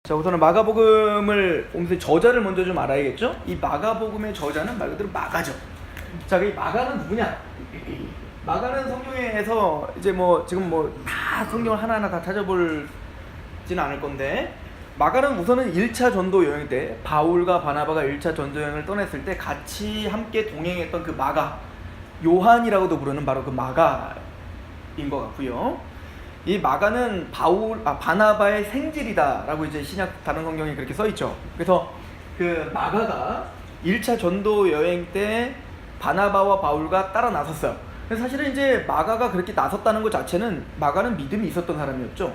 자, 우선은 마가복음을 보면서 저자를 먼저 좀 알아야겠죠? 이 마가복음의 저자는 말 그대로 마가죠. 자, 이 마가는 누구냐? 마가는 성경에서 이제 뭐 지금 뭐 다 성경을 하나하나 다 찾아볼지는 않을 건데, 마가는 우선은 1차 전도 여행 때 바울과 바나바가 1차 전도 여행을 떠났을 때 같이 함께 동행했던 그 마가, 요한이라고도 부르는 바로 그 마가인 것 같고요. 이 마가는 바나바의 생질이다라고 이제 신약 다른 성경에 그렇게 써 있죠. 그래서 그 마가가 1차 전도 여행 때 바나바와 바울과 따라 나섰어요. 그래서 사실은 이제 마가가 그렇게 나섰다는 것 자체는 마가는 믿음이 있었던 사람이었죠.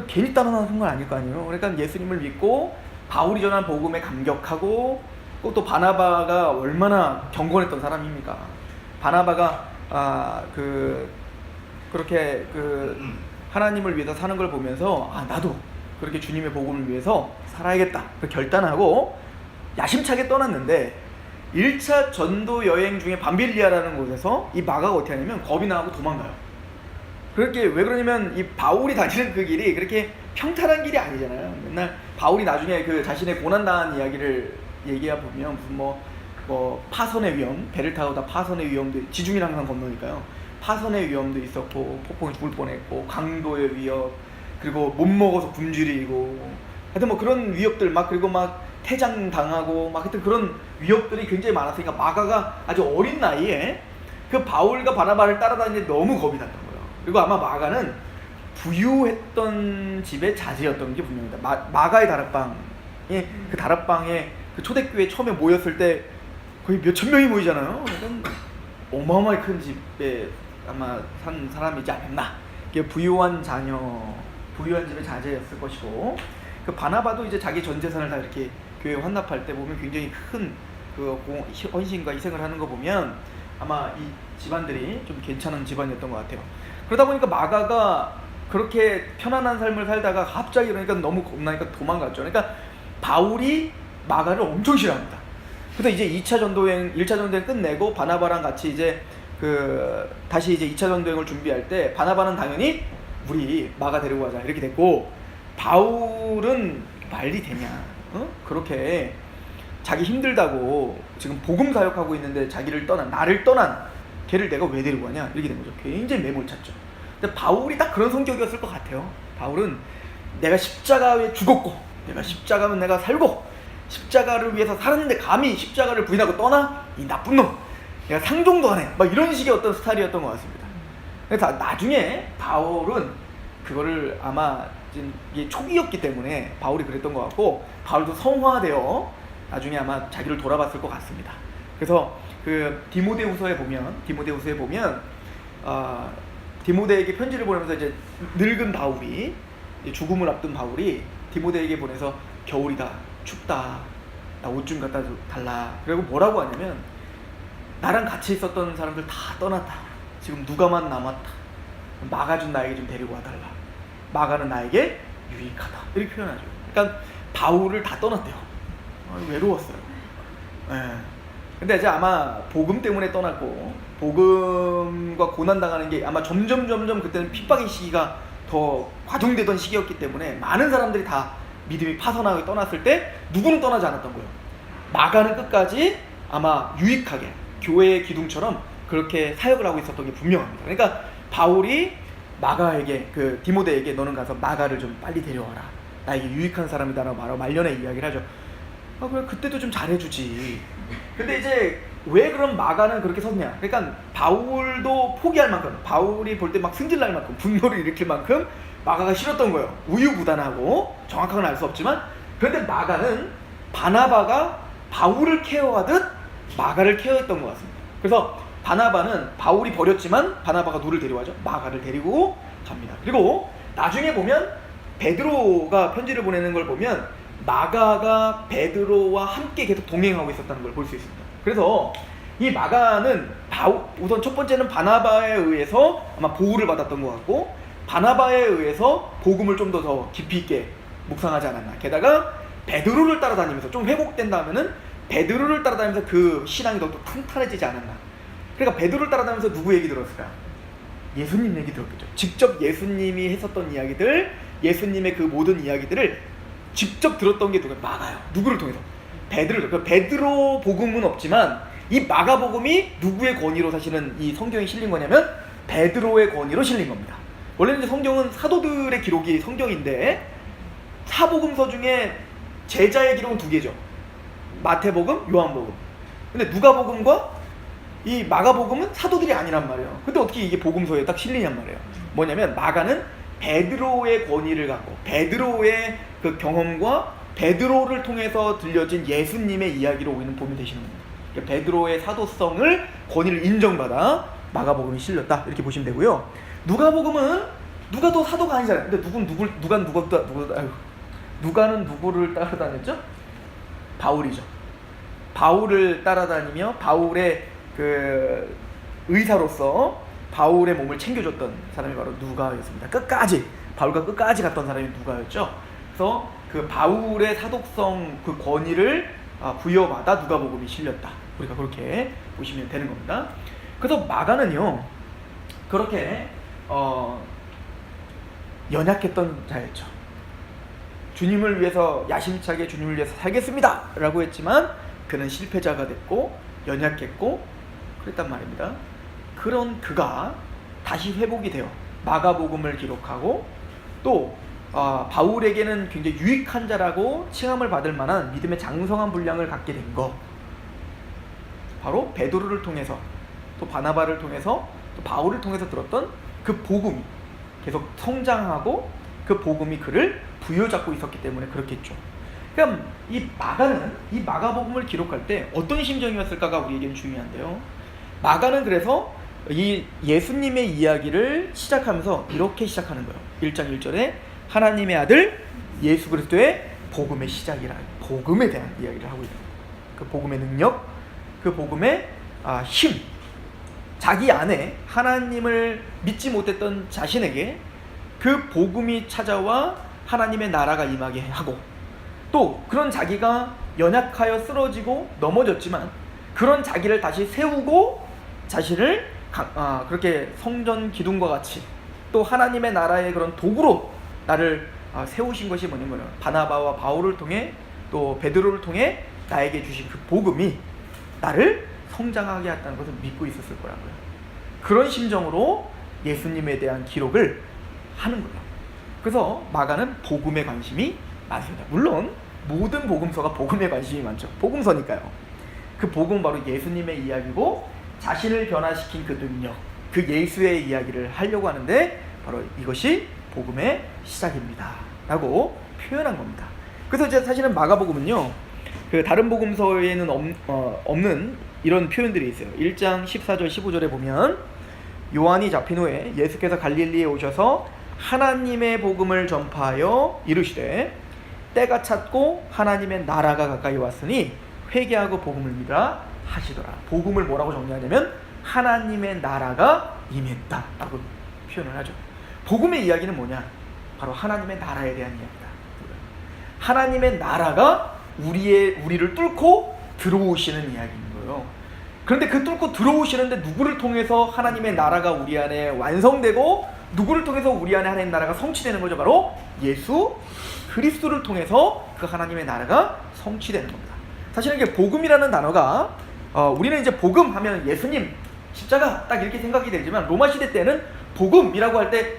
괜히 따라 나선 건 아닐 거 아니에요. 그러니까 예수님을 믿고 바울이 전한 복음에 감격하고, 또 바나바가 얼마나 경건했던 사람입니까? 바나바가 그렇게 하나님을 위해서 사는 걸 보면서 나도 그렇게 주님의 복음을 위해서 살아야겠다 결단하고 야심차게 떠났는데, 1차 전도 여행 중에 밤빌리아라는 곳에서 이 마가가 어떻게 하냐면 겁이 나고 도망가요. 그렇게 왜 그러냐면 이 바울이 다니는 그 길이 그렇게 평탄한 길이 아니잖아요. 맨날 바울이 나중에 그 자신의 고난당한 이야기를 얘기해 보면 무슨 뭐 파선의 위험, 배를 타고 다 파선의 위험도, 지중해를 항상 건너니까요. 파선의 위험도 있었고, 폭풍에 죽을 뻔했고, 강도의 위협, 그리고 못 먹어서 굶주리고, 하여튼 뭐 그런 위협들 그리고 퇴장 당하고 하여튼 그런 위협들이 굉장히 많았으니까 마가가 아주 어린 나이에 그 바울과 바나바를 따라다니는데 너무 겁이 났던 거예요. 그리고 아마 마가는 부유했던 집의 자제였던 게 분명합니다. 마가의 다락방에, 그 다락방에 그 초대교회 처음에 모였을 때 거의 몇천 명이 모이잖아요. 어마어마하게 큰 집에 아마 산 사람이지 않았나. 부유한 집의 자제였을 것이고, 그 바나바도 이제 자기 전 재산을 다 이렇게 교회에 환납할 때 보면 굉장히 큰 그 헌신과 희생을 하는 거 보면 아마 이 집안들이 좀 괜찮은 집안이었던 것 같아요. 그러다 보니까 마가가 그렇게 편안한 삶을 살다가 갑자기 그러니까 너무 겁나니까 도망갔죠. 그러니까 바울이 마가를 엄청 싫어합니다. 그래서 이제 1차 전도여행 끝내고 바나바랑 같이 이제 다시 이제 2차 전도여행을 준비할 때 바나바는 당연히 우리 마가 데리고 가자 이렇게 됐고, 바울은 말이 되냐? 그렇게 자기 힘들다고 지금 복음 사역하고 있는데 나를 떠난 걔를 내가 왜 데리고 가냐? 이렇게 된 거죠. 굉장히 매몰찼죠. 근데 바울이 딱 그런 성격이었을 것 같아요. 바울은 내가 십자가에 죽었고, 내가 십자가면 내가 살고, 십자가를 위해서 살았는데 감히 십자가를 부인하고 떠나? 이 나쁜 놈! 내가 상종도 안 해! 이런 식의 어떤 스타일이었던 것 같습니다. 그래서 나중에 바울은 그거를 아마 이게 초기였기 때문에 바울이 그랬던 것 같고, 바울도 성화되어 나중에 아마 자기를 돌아봤을 것 같습니다. 그래서 그 디모데후서에 보면 디모데에게 편지를 보내면서 이제 늙은 바울이, 죽음을 앞둔 바울이 디모데에게 보내서 겨울이다, 춥다, 나 옷 좀 갖다 달라. 그리고 뭐라고 하냐면, 나랑 같이 있었던 사람들 다 떠났다. 지금 누가만 남았다. 마가 좀 나에게 좀 데리고 와달라. 마가는 나에게 유익하다. 이렇게 표현하죠. 그러니까 바울을 다 떠났대요. 외로웠어요. 근데 이제 아마 복음 때문에 떠났고, 복음과 고난당하는 게 아마 점점 그때는 핍박의 시기가 더 과중되던 시기였기 때문에 많은 사람들이 다 믿음이 파선하게 떠났을 때 누구는 떠나지 않았던 거예요. 마가는 끝까지 아마 유익하게 교회의 기둥처럼 그렇게 사역을 하고 있었던 게 분명합니다. 그러니까 바울이 마가에게, 디모데에게 너는 가서 마가를 좀 빨리 데려와라. 나에게 유익한 사람이다라고 말하고 말년에 이야기를 하죠. 그래, 그때도 좀 잘해주지. 근데 이제 왜 그럼 마가는 그렇게 섰냐? 그러니까 바울도 포기할 만큼, 바울이 볼 때 막 승질날 만큼, 분노를 일으킬 만큼 마가가 싫었던 거예요. 우유부단하고 정확하게는 알 수 없지만, 그런데 마가는 바나바가 바울을 케어하듯 마가를 케어했던 것 같습니다. 그래서 바나바는 바울이 버렸지만 바나바가 누를 데려와죠. 마가를 데리고 갑니다. 그리고 나중에 보면 베드로가 편지를 보내는 걸 보면 마가가 베드로와 함께 계속 동행하고 있었다는 걸 볼 수 있습니다. 그래서 이 마가는 우선 첫 번째는 바나바에 의해서 아마 보호를 받았던 것 같고, 바나바에 의해서 복음을 좀 더 깊이 있게 묵상하지 않았나. 게다가 베드로를 따라다니면서 좀 회복된다면은 베드로를 따라다니면서 그 신앙이 더 탄탄해지지 않았나. 그러니까 베드로를 따라다니면서 누구 얘기 들었을까요? 예수님 얘기 들었겠죠. 직접 예수님이 했었던 이야기들, 예수님의 그 모든 이야기들을 직접 들었던 게 누가? 마가요. 누구를 통해서? 베드로. 베드로 복음은 없지만 이 마가복음이 누구의 권위로 사실은 이 성경에 실린 거냐면 베드로의 권위로 실린 겁니다. 원래는 이제 성경은 사도들의 기록이 성경인데 사복음서 중에 제자의 기록은 두 개죠. 마태복음, 요한복음. 근데 누가복음과 이 마가복음은 사도들이 아니란 말이에요. 근데 어떻게 이게 복음서에 딱 실리냔 말이에요. 뭐냐면 마가는 베드로의 권위를 갖고 베드로의 그 경험과 베드로를 통해서 들려진 예수님의 이야기로 우리는 보면 되시는 겁니다. 그러니까 베드로의 사도성을 권위를 인정받아 마가복음이 실렸다 이렇게 보시면 되고요. 누가복음은 누가도 사도가 아니잖아요. 근데 누가는 누구를 따라다녔죠? 바울이죠. 바울을 따라다니며 바울의 그 의사로서 바울의 몸을 챙겨줬던 사람이 바로 누가였습니다. 끝까지 바울과 끝까지 갔던 사람이 누가였죠. 그래서 그 바울의 사독성 그 권위를 부여받아 누가복음이 실렸다. 우리가 그렇게 보시면 되는 겁니다. 그래서 마가는요 그렇게 연약했던 자였죠. 주님을 위해서 야심차게 주님을 위해서 살겠습니다 라고 했지만 그는 실패자가 됐고 연약했고 그랬단 말입니다. 그런 그가 다시 회복이 되어 마가복음을 기록하고 또 바울에게는 굉장히 유익한 자라고 칭함을 받을 만한 믿음의 장성한 분량을 갖게 된 거, 바로 베드로를 통해서 또 바나바를 통해서 또 바울을 통해서 들었던 그 복음이 계속 성장하고 그 복음이 그를 부여잡고 있었기 때문에 그렇겠죠. 그럼 이 마가는 이 마가복음을 기록할 때 어떤 심정이었을까가 우리에게는 중요한데요. 마가는 그래서 이 예수님의 이야기를 시작하면서 이렇게 시작하는 거예요. 1장 1절에 하나님의 아들 예수 그리스도의 복음의 시작이라, 복음에 대한 이야기를 하고 있는 거예요. 그 복음의 능력, 그 복음의 힘, 자기 안에 하나님을 믿지 못했던 자신에게 그 복음이 찾아와 하나님의 나라가 임하게 하고, 또 그런 자기가 연약하여 쓰러지고 넘어졌지만 그런 자기를 다시 세우고 자신을 그렇게 성전 기둥과 같이 또 하나님의 나라의 그런 도구로 나를 세우신 것이 뭐냐면 바나바와 바울을 통해 또 베드로를 통해 나에게 주신 그 복음이 나를 성장하게 했다는 것을 믿고 있었을 거라고요. 그런 심정으로 예수님에 대한 기록을 하는 거예요. 그래서 마가는 복음에 관심이 많습니다. 물론 모든 복음서가 복음에 관심이 많죠. 복음서니까요. 그 복음은 바로 예수님의 이야기고 자신을 변화시킨 그 능력, 그 예수의 이야기를 하려고 하는데 바로 이것이 복음의 시작입니다 라고 표현한 겁니다. 그래서 이제 사실은 마가복음은요 그 다른 복음서에는 없는 이런 표현들이 있어요. 1장 14절 15절에 보면 요한이 잡힌 후에 예수께서 갈릴리에 오셔서 하나님의 복음을 전파하여 이르시되 때가 찼고 하나님의 나라가 가까이 왔으니 회개하고 복음을 믿으라 하시더라. 복음을 뭐라고 정리하냐면 하나님의 나라가 임했다 라고 표현을 하죠. 복음의 이야기는 뭐냐? 바로 하나님의 나라에 대한 이야기다. 하나님의 나라가 우리를 뚫고 들어오시는 이야기인 거예요. 그런데 그 뚫고 들어오시는데 누구를 통해서 하나님의 나라가 우리 안에 완성되고 누구를 통해서 우리 안에 하나님의 나라가 성취되는 거죠? 바로 예수 그리스도를 통해서 그 하나님의 나라가 성취되는 겁니다. 사실은 이게 복음이라는 단어가 우리는 이제 복음 하면 예수님 십자가 딱 이렇게 생각이 되지만 로마 시대 때는 복음이라고 할 때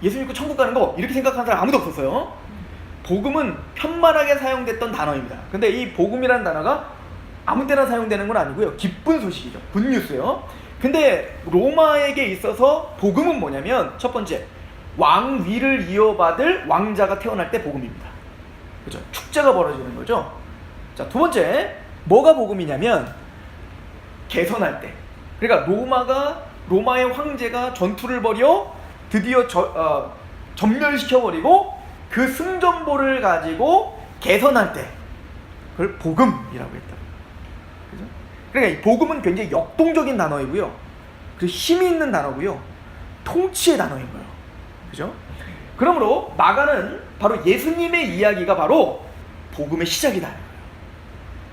예수 믿고 천국 가는 거 이렇게 생각하는 사람 아무도 없었어요. 복음은 편만하게 사용됐던 단어입니다. 근데 이 복음이라는 단어가 아무 때나 사용되는 건 아니고요. 기쁜 소식이죠. 굿뉴스요. 근데 로마에게 있어서 복음은 뭐냐면 첫 번째, 왕위를 이어받을 왕자가 태어날 때 복음입니다. 그죠? 축제가 벌어지는 거죠. 자, 두 번째, 뭐가 복음이냐면 개선할 때. 그러니까 로마의 황제가 전투를 벌여 드디어 전멸시켜버리고 그 승전보를 가지고 개선할 때 그걸 복음이라고 했다. 그죠? 그러니까 이 복음은 굉장히 역동적인 단어이고요. 그리고 힘이 있는 단어고요. 통치의 단어인 거예요. 그죠? 그러므로 마가는 바로 예수님의 이야기가 바로 복음의 시작이다.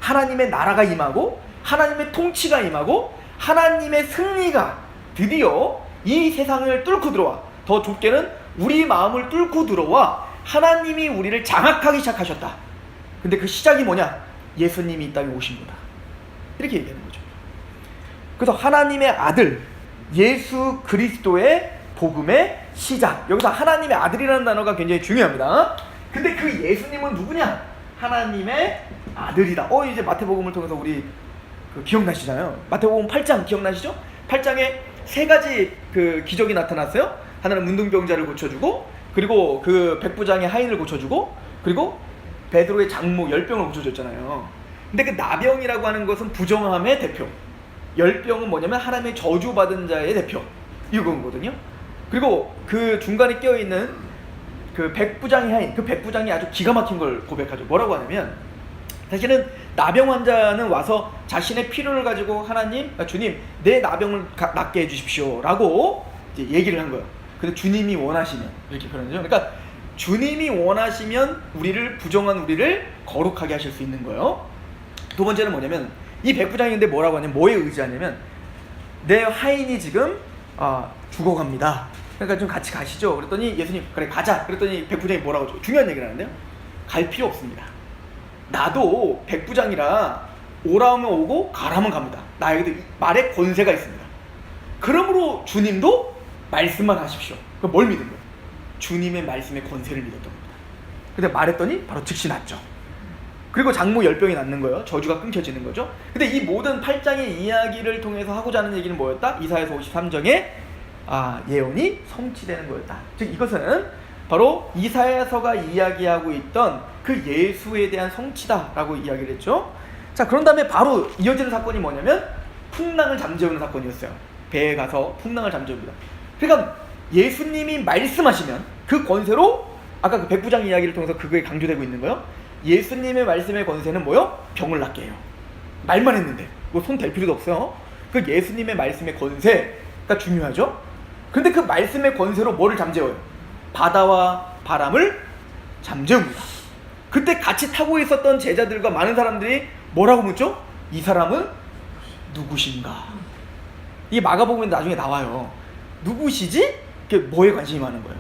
하나님의 나라가 임하고 하나님의 통치가 임하고 하나님의 승리가 드디어 이 세상을 뚫고 들어와, 더 좁게는 우리 마음을 뚫고 들어와 하나님이 우리를 장악하기 시작하셨다. 근데 그 시작이 뭐냐? 예수님이 이 땅에 오신 거다. 이렇게 얘기하는 거죠. 그래서 하나님의 아들 예수 그리스도의 복음의 시작. 여기서 하나님의 아들이라는 단어가 굉장히 중요합니다. 근데 그 예수님은 누구냐? 하나님의 아들이다. 이제 마태복음을 통해서 우리 기억나시잖아요. 마태복음 8장 기억나시죠? 8장에 세 가지 그 기적이 나타났어요. 하나는 문둥병자를 고쳐주고, 그리고 그 백부장의 하인을 고쳐주고, 그리고 베드로의 장모 10병을 고쳐줬잖아요. 근데 그 나병이라고 하는 것은 부정함의 대표, 10병은 뭐냐면 하나님의 저주받은 자의 대표, 이거거든요. 그리고 그 중간에 껴있는 그 백부장의 하인, 그 백부장이 아주 기가 막힌 걸 고백하죠. 뭐라고 하냐면, 사실은 나병 환자는 와서 자신의 필요를 가지고 하나님, 주님 내 나병을 낫게 해주십시오 라고 이제 얘기를 한 거예요. 근데 주님이 원하시면, 이렇게 표현하죠. 그러니까 주님이 원하시면 우리를, 부정한 우리를 거룩하게 하실 수 있는 거예요. 두 번째는 뭐냐면, 이 백부장인데 뭐라고 하냐면, 뭐에 의지하냐면, 내 하인이 지금 죽어갑니다. 그러니까 좀 같이 가시죠. 그랬더니 예수님 그래 가자. 그랬더니 백부장이 뭐라고 하죠? 중요한 얘기를 하는데요. 갈 필요 없습니다. 나도 백부장이라 오라면 오고 가라면 갑니다. 나에게도 말에 권세가 있습니다. 그러므로 주님도 말씀만 하십시오. 그럼 뭘 믿은 거예요? 주님의 말씀의 권세를 믿었던 겁니다. 근데 말했더니 바로 즉시 낫죠. 그리고 장모 10병이 낫는 거예요. 저주가 끊겨지는 거죠. 근데 이 모든 8장의 이야기를 통해서 하고자 하는 얘기는 뭐였다? 이사야서 53장에 예언이 성취되는 거였다. 즉 이것은 바로 이사야서가 이야기하고 있던 그 예수에 대한 성취다라고 이야기를 했죠. 자, 그런 다음에 바로 이어지는 사건이 뭐냐면 풍랑을 잠재우는 사건이었어요. 배에 가서 풍랑을 잠재웁니다. 그러니까 예수님이 말씀하시면 그 권세로, 아까 그 백부장 이야기를 통해서 그게 강조되고 있는 거예요. 예수님의 말씀의 권세는 뭐요? 병을 낫게 해요. 말만 했는데 뭐 손 댈 필요도 없어요. 그 예수님의 말씀의 권세가 중요하죠. 근데 그 말씀의 권세로 뭐를 잠재워요? 바다와 바람을 잠재웁니다. 그때 같이 타고 있었던 제자들과 많은 사람들이 뭐라고 묻죠? 이 사람은 누구신가? 이 마가복음에 나중에 나와요. 누구시지? 그게 뭐에 관심이 많은 거예요?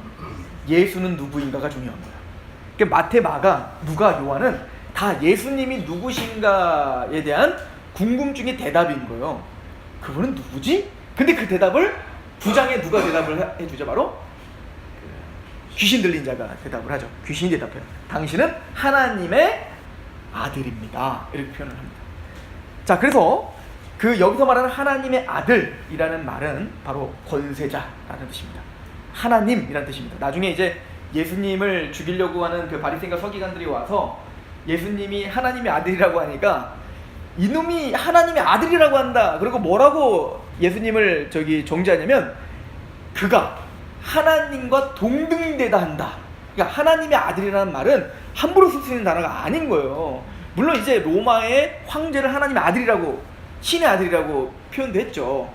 예수는 누구인가가 중요한 거예요. 마태, 마가, 누가, 요한은 다 예수님이 누구신가에 대한 궁금증의 대답인 거예요. 그분은 누구지? 근데 그 대답을 9장에 누가 대답을 해주죠? 바로 귀신 들린 자가 대답을 하죠. 귀신이 대답해요. 당신은 하나님의 아들입니다. 이렇게 표현을 합니다. 자, 그래서 그 여기서 말하는 하나님의 아들이라는 말은 바로 권세자라는 뜻입니다. 하나님이라는 뜻입니다. 나중에 이제 예수님을 죽이려고 하는 그 바리새인과 서기관들이 와서 예수님이 하나님의 아들이라고 하니까 이놈이 하나님의 아들이라고 한다. 그리고 뭐라고 예수님을 정죄하냐면 그가 하나님과 동등되다 한다. 그러니까 하나님의 아들이라는 말은 함부로 쓸 수 있는 단어가 아닌 거예요. 물론 이제 로마의 황제를 하나님의 아들이라고, 신의 아들이라고 표현도 했죠.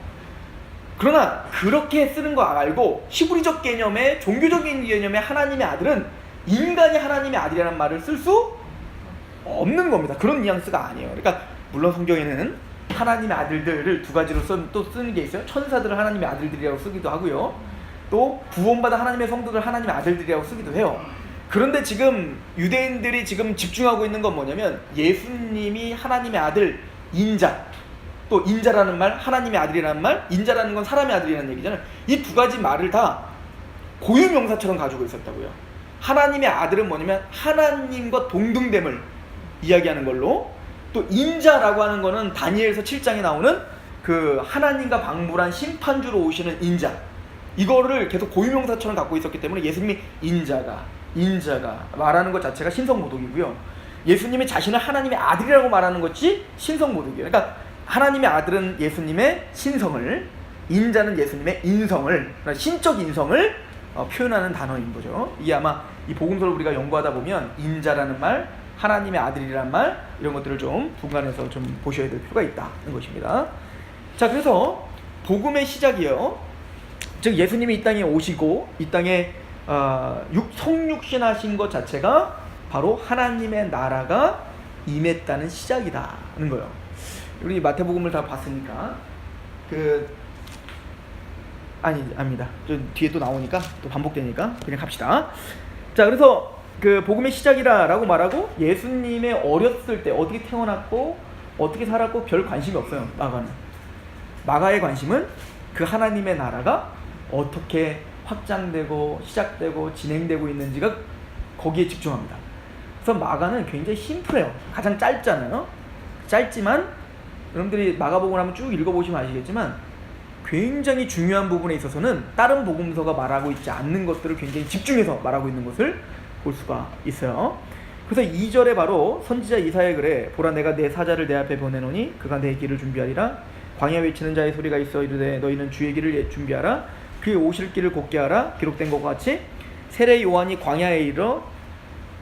그러나 그렇게 쓰는 거 알고 히브리적 개념의, 종교적인 개념의 하나님의 아들은 인간이 하나님의 아들이라는 말을 쓸 수 없는 겁니다. 그런 뉘앙스가 아니에요. 그러니까 물론 성경에는 하나님의 아들들을 두 가지로 또 쓰는 게 있어요. 천사들을 하나님의 아들들이라고 쓰기도 하고요. 또 구원받은 하나님의 성도들 하나님의 아들들이라고 쓰기도 해요. 그런데 지금 유대인들이 지금 집중하고 있는 건 뭐냐면 예수님이 하나님의 아들, 인자, 또 인자라는 말, 하나님의 아들이라는 말, 인자라는 건 사람의 아들이라는 얘기잖아요. 이 두 가지 말을 다 고유명사처럼 가지고 있었다고요. 하나님의 아들은 뭐냐면 하나님과 동등됨을 이야기하는 걸로, 또 인자라고 하는 거는 다니엘서 7장에 나오는 그 하나님과 방불한 심판주로 오시는 인자, 이거를 계속 고유명사처럼 갖고 있었기 때문에 예수님이 인자가 말하는 것 자체가 신성모독이고요. 예수님이 자신을 하나님의 아들이라고 말하는 것이 신성모독이에요. 그러니까 하나님의 아들은 예수님의 신성을, 인자는 예수님의 인성을, 신적 인성을 표현하는 단어인 거죠. 이게 아마 이 복음서를 우리가 연구하다 보면 인자라는 말, 하나님의 아들이라는 말, 이런 것들을 좀 분간해서 좀 보셔야 될 필요가 있다는 것입니다. 자, 그래서 복음의 시작이요, 즉 예수님이 이 땅에 오시고 이 땅에 성육신하신 것 자체가 바로 하나님의 나라가 임했다는 시작이다는 거예요. 우리 마태복음을 다 봤으니까 아닙니다. 좀 뒤에 또 나오니까 또 반복되니까 그냥 갑시다. 자, 그래서 그 복음의 시작이라라고 말하고 예수님의 어렸을 때 어떻게 태어났고 어떻게 살았고 별 관심이 없어요. 마가는. 마가의 관심은 그 하나님의 나라가 어떻게 확장되고 시작되고 진행되고 있는지가 거기에 집중합니다. 그래서 마가는 굉장히 심플해요. 가장 짧잖아요. 짧지만 여러분들이 마가복음을 한번 쭉 읽어보시면 아시겠지만 굉장히 중요한 부분에 있어서는 다른 복음서가 말하고 있지 않는 것들을 굉장히 집중해서 말하고 있는 것을 볼 수가 있어요. 그래서 2절에 바로 선지자 이사야의 글에 보라 내가 내 사자를 내 앞에 보내노니 그가 내 길을 준비하리라. 광야 외치는 자의 소리가 있어 이르되 너희는 주의 길을 준비하라. 그의 오실 길을 곧게 하라. 기록된 것과 같이 세례 요한이 광야에 이르러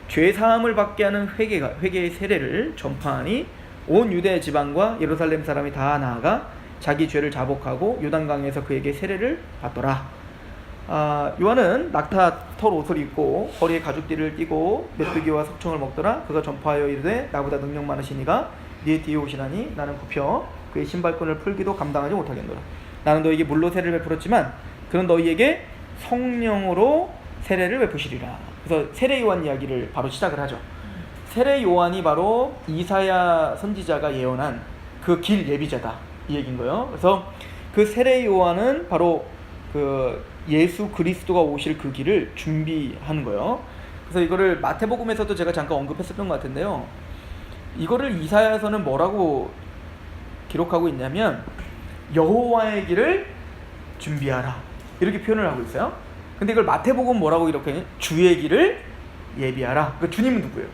죄 사함을 받게 하는 회개의 세례를 전파하니 온 유대 지방과 예루살렘 사람이 다 나아가 자기 죄를 자복하고 요단강에서 그에게 세례를 받더라. 요한은 낙타 털 옷을 입고 허리에 가죽띠를 띠고 메뚜기와 석청을 먹더라. 그가 전파하여 이르되 나보다 능력 많으시니가 네 뒤에 오시나니 나는 굽혀 그의 신발끈을 풀기도 감당하지 못하겠노라. 나는 너에게 물로 세례를 베풀었지만 그는 너희에게 성령으로 세례를 베푸시리라. 그래서 세례 요한 이야기를 바로 시작을 하죠. 세례 요한이 바로 이사야 선지자가 예언한 그 길 예비자다 이 얘기인 거예요. 그래서 그 세례 요한은 바로 그 예수 그리스도가 오실 그 길을 준비하는 거예요. 그래서 이거를 마태복음에서도 제가 잠깐 언급했었던 것 같은데요. 이거를 이사야에서는 뭐라고 기록하고 있냐면 여호와의 길을 준비하라 이렇게 표현을 하고 있어요. 근데 이걸 마태복음 뭐라고 이렇게 주의 길을 예비하라. 그 주님은 누구예요?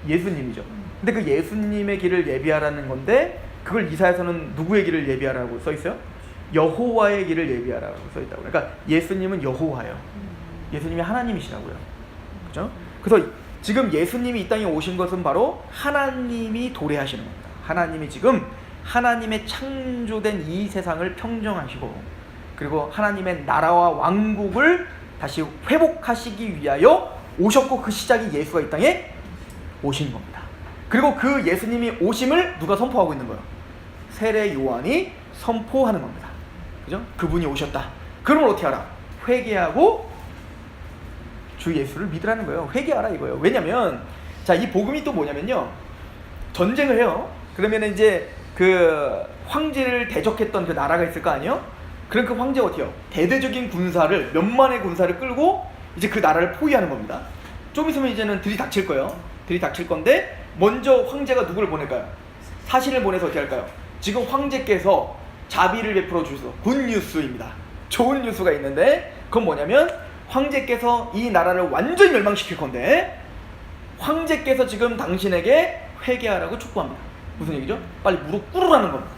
예수님이죠. 근데 그 예수님의 길을 예비하라는 건데 그걸 이사야서는 누구의 길을 예비하라고 써 있어요? 여호와의 길을 예비하라고 써 있다고. 그러니까 예수님은 여호와예요. 예수님이 하나님이시라고요. 그렇죠? 그래서 지금 예수님이 이 땅에 오신 것은 바로 하나님이 도래하시는 겁니다. 하나님이 지금 하나님의 창조된 이 세상을 평정하시고 그리고 하나님의 나라와 왕국을 다시 회복하시기 위하여 오셨고 그 시작이 예수가 이 땅에 오신 겁니다. 그리고 그 예수님이 오심을 누가 선포하고 있는 거예요? 세례 요한이 선포하는 겁니다. 그죠? 그분이 오셨다. 그러면 어떻게 하라? 회개하고 주 예수를 믿으라는 거예요. 회개하라 이거예요. 왜냐면 자, 이 복음이 또 뭐냐면요. 전쟁을 해요. 그러면 이제 그 황제를 대적했던 그 나라가 있을 거 아니에요? 그럼 그 황제가 어떻게 해요? 대대적인 군사를 몇만의 군사를 끌고 이제 그 나라를 포위하는 겁니다. 좀 있으면 이제는 들이닥칠 거예요. 들이닥칠 건데 먼저 황제가 누구를 보낼까요? 사신을 보내서 어떻게 할까요? 지금 황제께서 자비를 베풀어 주셔서 굿뉴스입니다. 좋은 뉴스가 있는데 그건 뭐냐면 황제께서 이 나라를 완전히 멸망시킬 건데 황제께서 지금 당신에게 회개하라고 촉구합니다. 무슨 얘기죠? 빨리 무릎 꿇으라는 겁니다.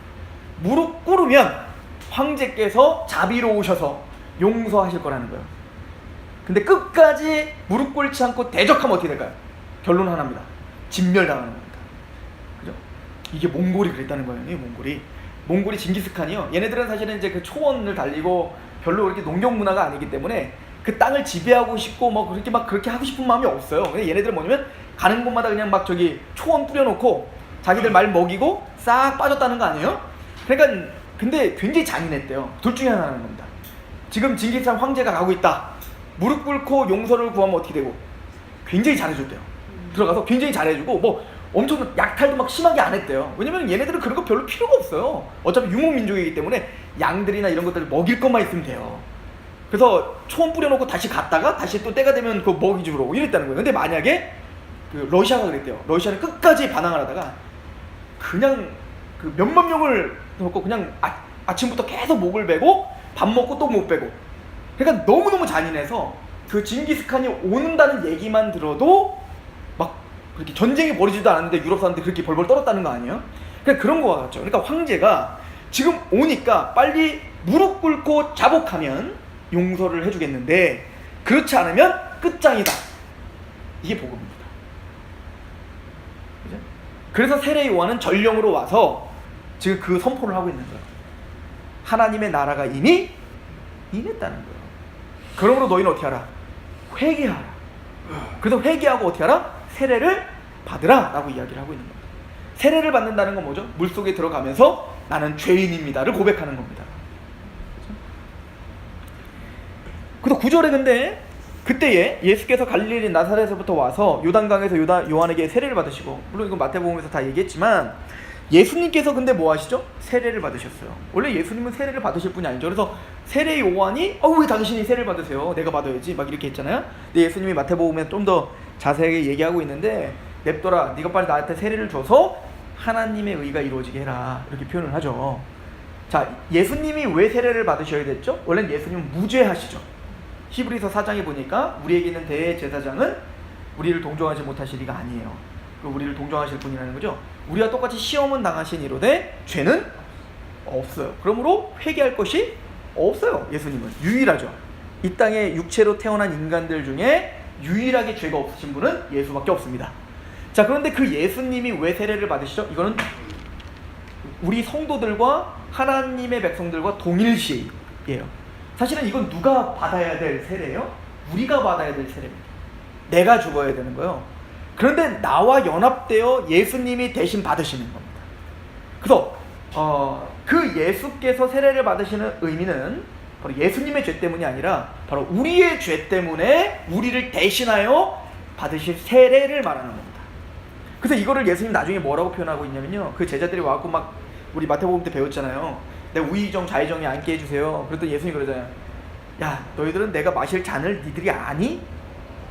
무릎 꿇으면 황제께서 자비로우셔서 용서하실 거라는 거예요. 근데 끝까지 무릎 꿇지 않고 대적하면 어떻게 될까요? 결론은 하나입니다. 진멸당하는 겁니다. 그죠? 이게 몽골이 그랬다는 거예요. 몽골이 징기스칸이요. 얘네들은 사실은 이제 그 초원을 달리고 별로 그렇게 농경 문화가 아니기 때문에 그 땅을 지배하고 싶고 뭐 그렇게 하고 싶은 마음이 없어요. 근데 얘네들은 뭐냐면 가는 곳마다 그냥 막 저기 초원 뿌려놓고 자기들 말 먹이고 싹 빠졌다는 거 아니에요? 그러니까 근데 굉장히 잔인했대요. 둘 중에 하나는 겁니다. 지금 징기스칸 황제가 가고 있다. 무릎 꿇고 용서를 구하면 어떻게 되고? 굉장히 잘해줬대요. 들어가서 굉장히 잘해주고 뭐 엄청 약탈도 막 심하게 안 했대요. 왜냐면 얘네들은 그런 거 별로 필요가 없어요. 어차피 유목민족이기 때문에 양들이나 이런 것들을 먹일 것만 있으면 돼요. 그래서 초원 뿌려놓고 다시 갔다가 다시 또 때가 되면 그 먹이 주러 오고 이랬다는 거예요. 근데 만약에 그 러시아가 그랬대요. 러시아는 끝까지 반항을 하다가 그냥 그 몇만 명을 놓고 그냥 아침부터 계속 목을 베고 밥 먹고 또 못 베고 그러니까 너무너무 잔인해서 그 징기스칸이 오는다는 얘기만 들어도 막 그렇게 전쟁이 벌어지지도 않았는데 유럽 사람들이 그렇게 벌벌 떨었다는 거 아니에요? 그러니까 그런 거 같죠. 그러니까 황제가 지금 오니까 빨리 무릎 꿇고 자복하면 용서를 해주겠는데 그렇지 않으면 끝장이다. 이게 복음입니다. 그죠? 그래서 세례 요한은 전령으로 와서 지금 그 선포를 하고 있는 거예요. 하나님의 나라가 이미 임했다는 거예요. 그러므로 너희는 어떻게 하라? 회개하라. 그래서 회개하고 어떻게 하라? 세례를 받으라 라고 이야기를 하고 있는 겁니다. 세례를 받는다는 건 뭐죠? 물속에 들어가면서 나는 죄인입니다를 고백하는 겁니다. 그래서 9절에 근데 그때에 예수께서 갈릴리 나사렛에서부터 와서 요단강에서 요한에게 세례를 받으시고, 물론 이건 마태복음에서 다 얘기했지만 예수님께서 근데 뭐 하시죠? 세례를 받으셨어요. 원래 예수님은 세례를 받으실 분이 아니죠. 그래서 세례 요한이 왜 당신이 세례를 받으세요? 내가 받아야지 막 이렇게 했잖아요. 근데 예수님이 마태복음에 좀 더 자세하게 얘기하고 있는데, 냅둬라, 네가 빨리 나한테 세례를 줘서 하나님의 의가 이루어지게 해라, 이렇게 표현을 하죠. 자, 예수님이 왜 세례를 받으셔야 됐죠? 원래는 예수님은 무죄하시죠. 히브리서 4장에 보니까 우리에게 있는 대제사장은 우리를 동정하지 못하실 이가 아니에요. 우리를 동정하실 분이라는 거죠. 우리와 똑같이 시험은 당하신 이로되 죄는 없어요. 그러므로 회개할 것이 없어요. 예수님은 유일하죠. 이 땅에 육체로 태어난 인간들 중에 유일하게 죄가 없으신 분은 예수밖에 없습니다. 자, 그런데 그 예수님이 왜 세례를 받으시죠? 이거는 우리 성도들과 하나님의 백성들과 동일시예요. 사실은 이건 누가 받아야 될 세례예요? 우리가 받아야 될 세례입니다. 내가 죽어야 되는 거예요. 그런데 나와 연합되어 예수님이 대신 받으시는 겁니다. 그래서 그 예수께서 세례를 받으시는 의미는 바로 예수님의 죄 때문이 아니라 바로 우리의 죄 때문에 우리를 대신하여 받으실 세례를 말하는 겁니다. 그래서 이거를 예수님 나중에 뭐라고 표현하고 있냐면요, 그 제자들이 와갖고 막 우리 마태복음 때 배웠잖아요. 내 우의정 좌의정이 앉게 해주세요. 그랬더니 예수님이 그러잖아요. 야, 너희들은 내가 마실 잔을 니들이 아니?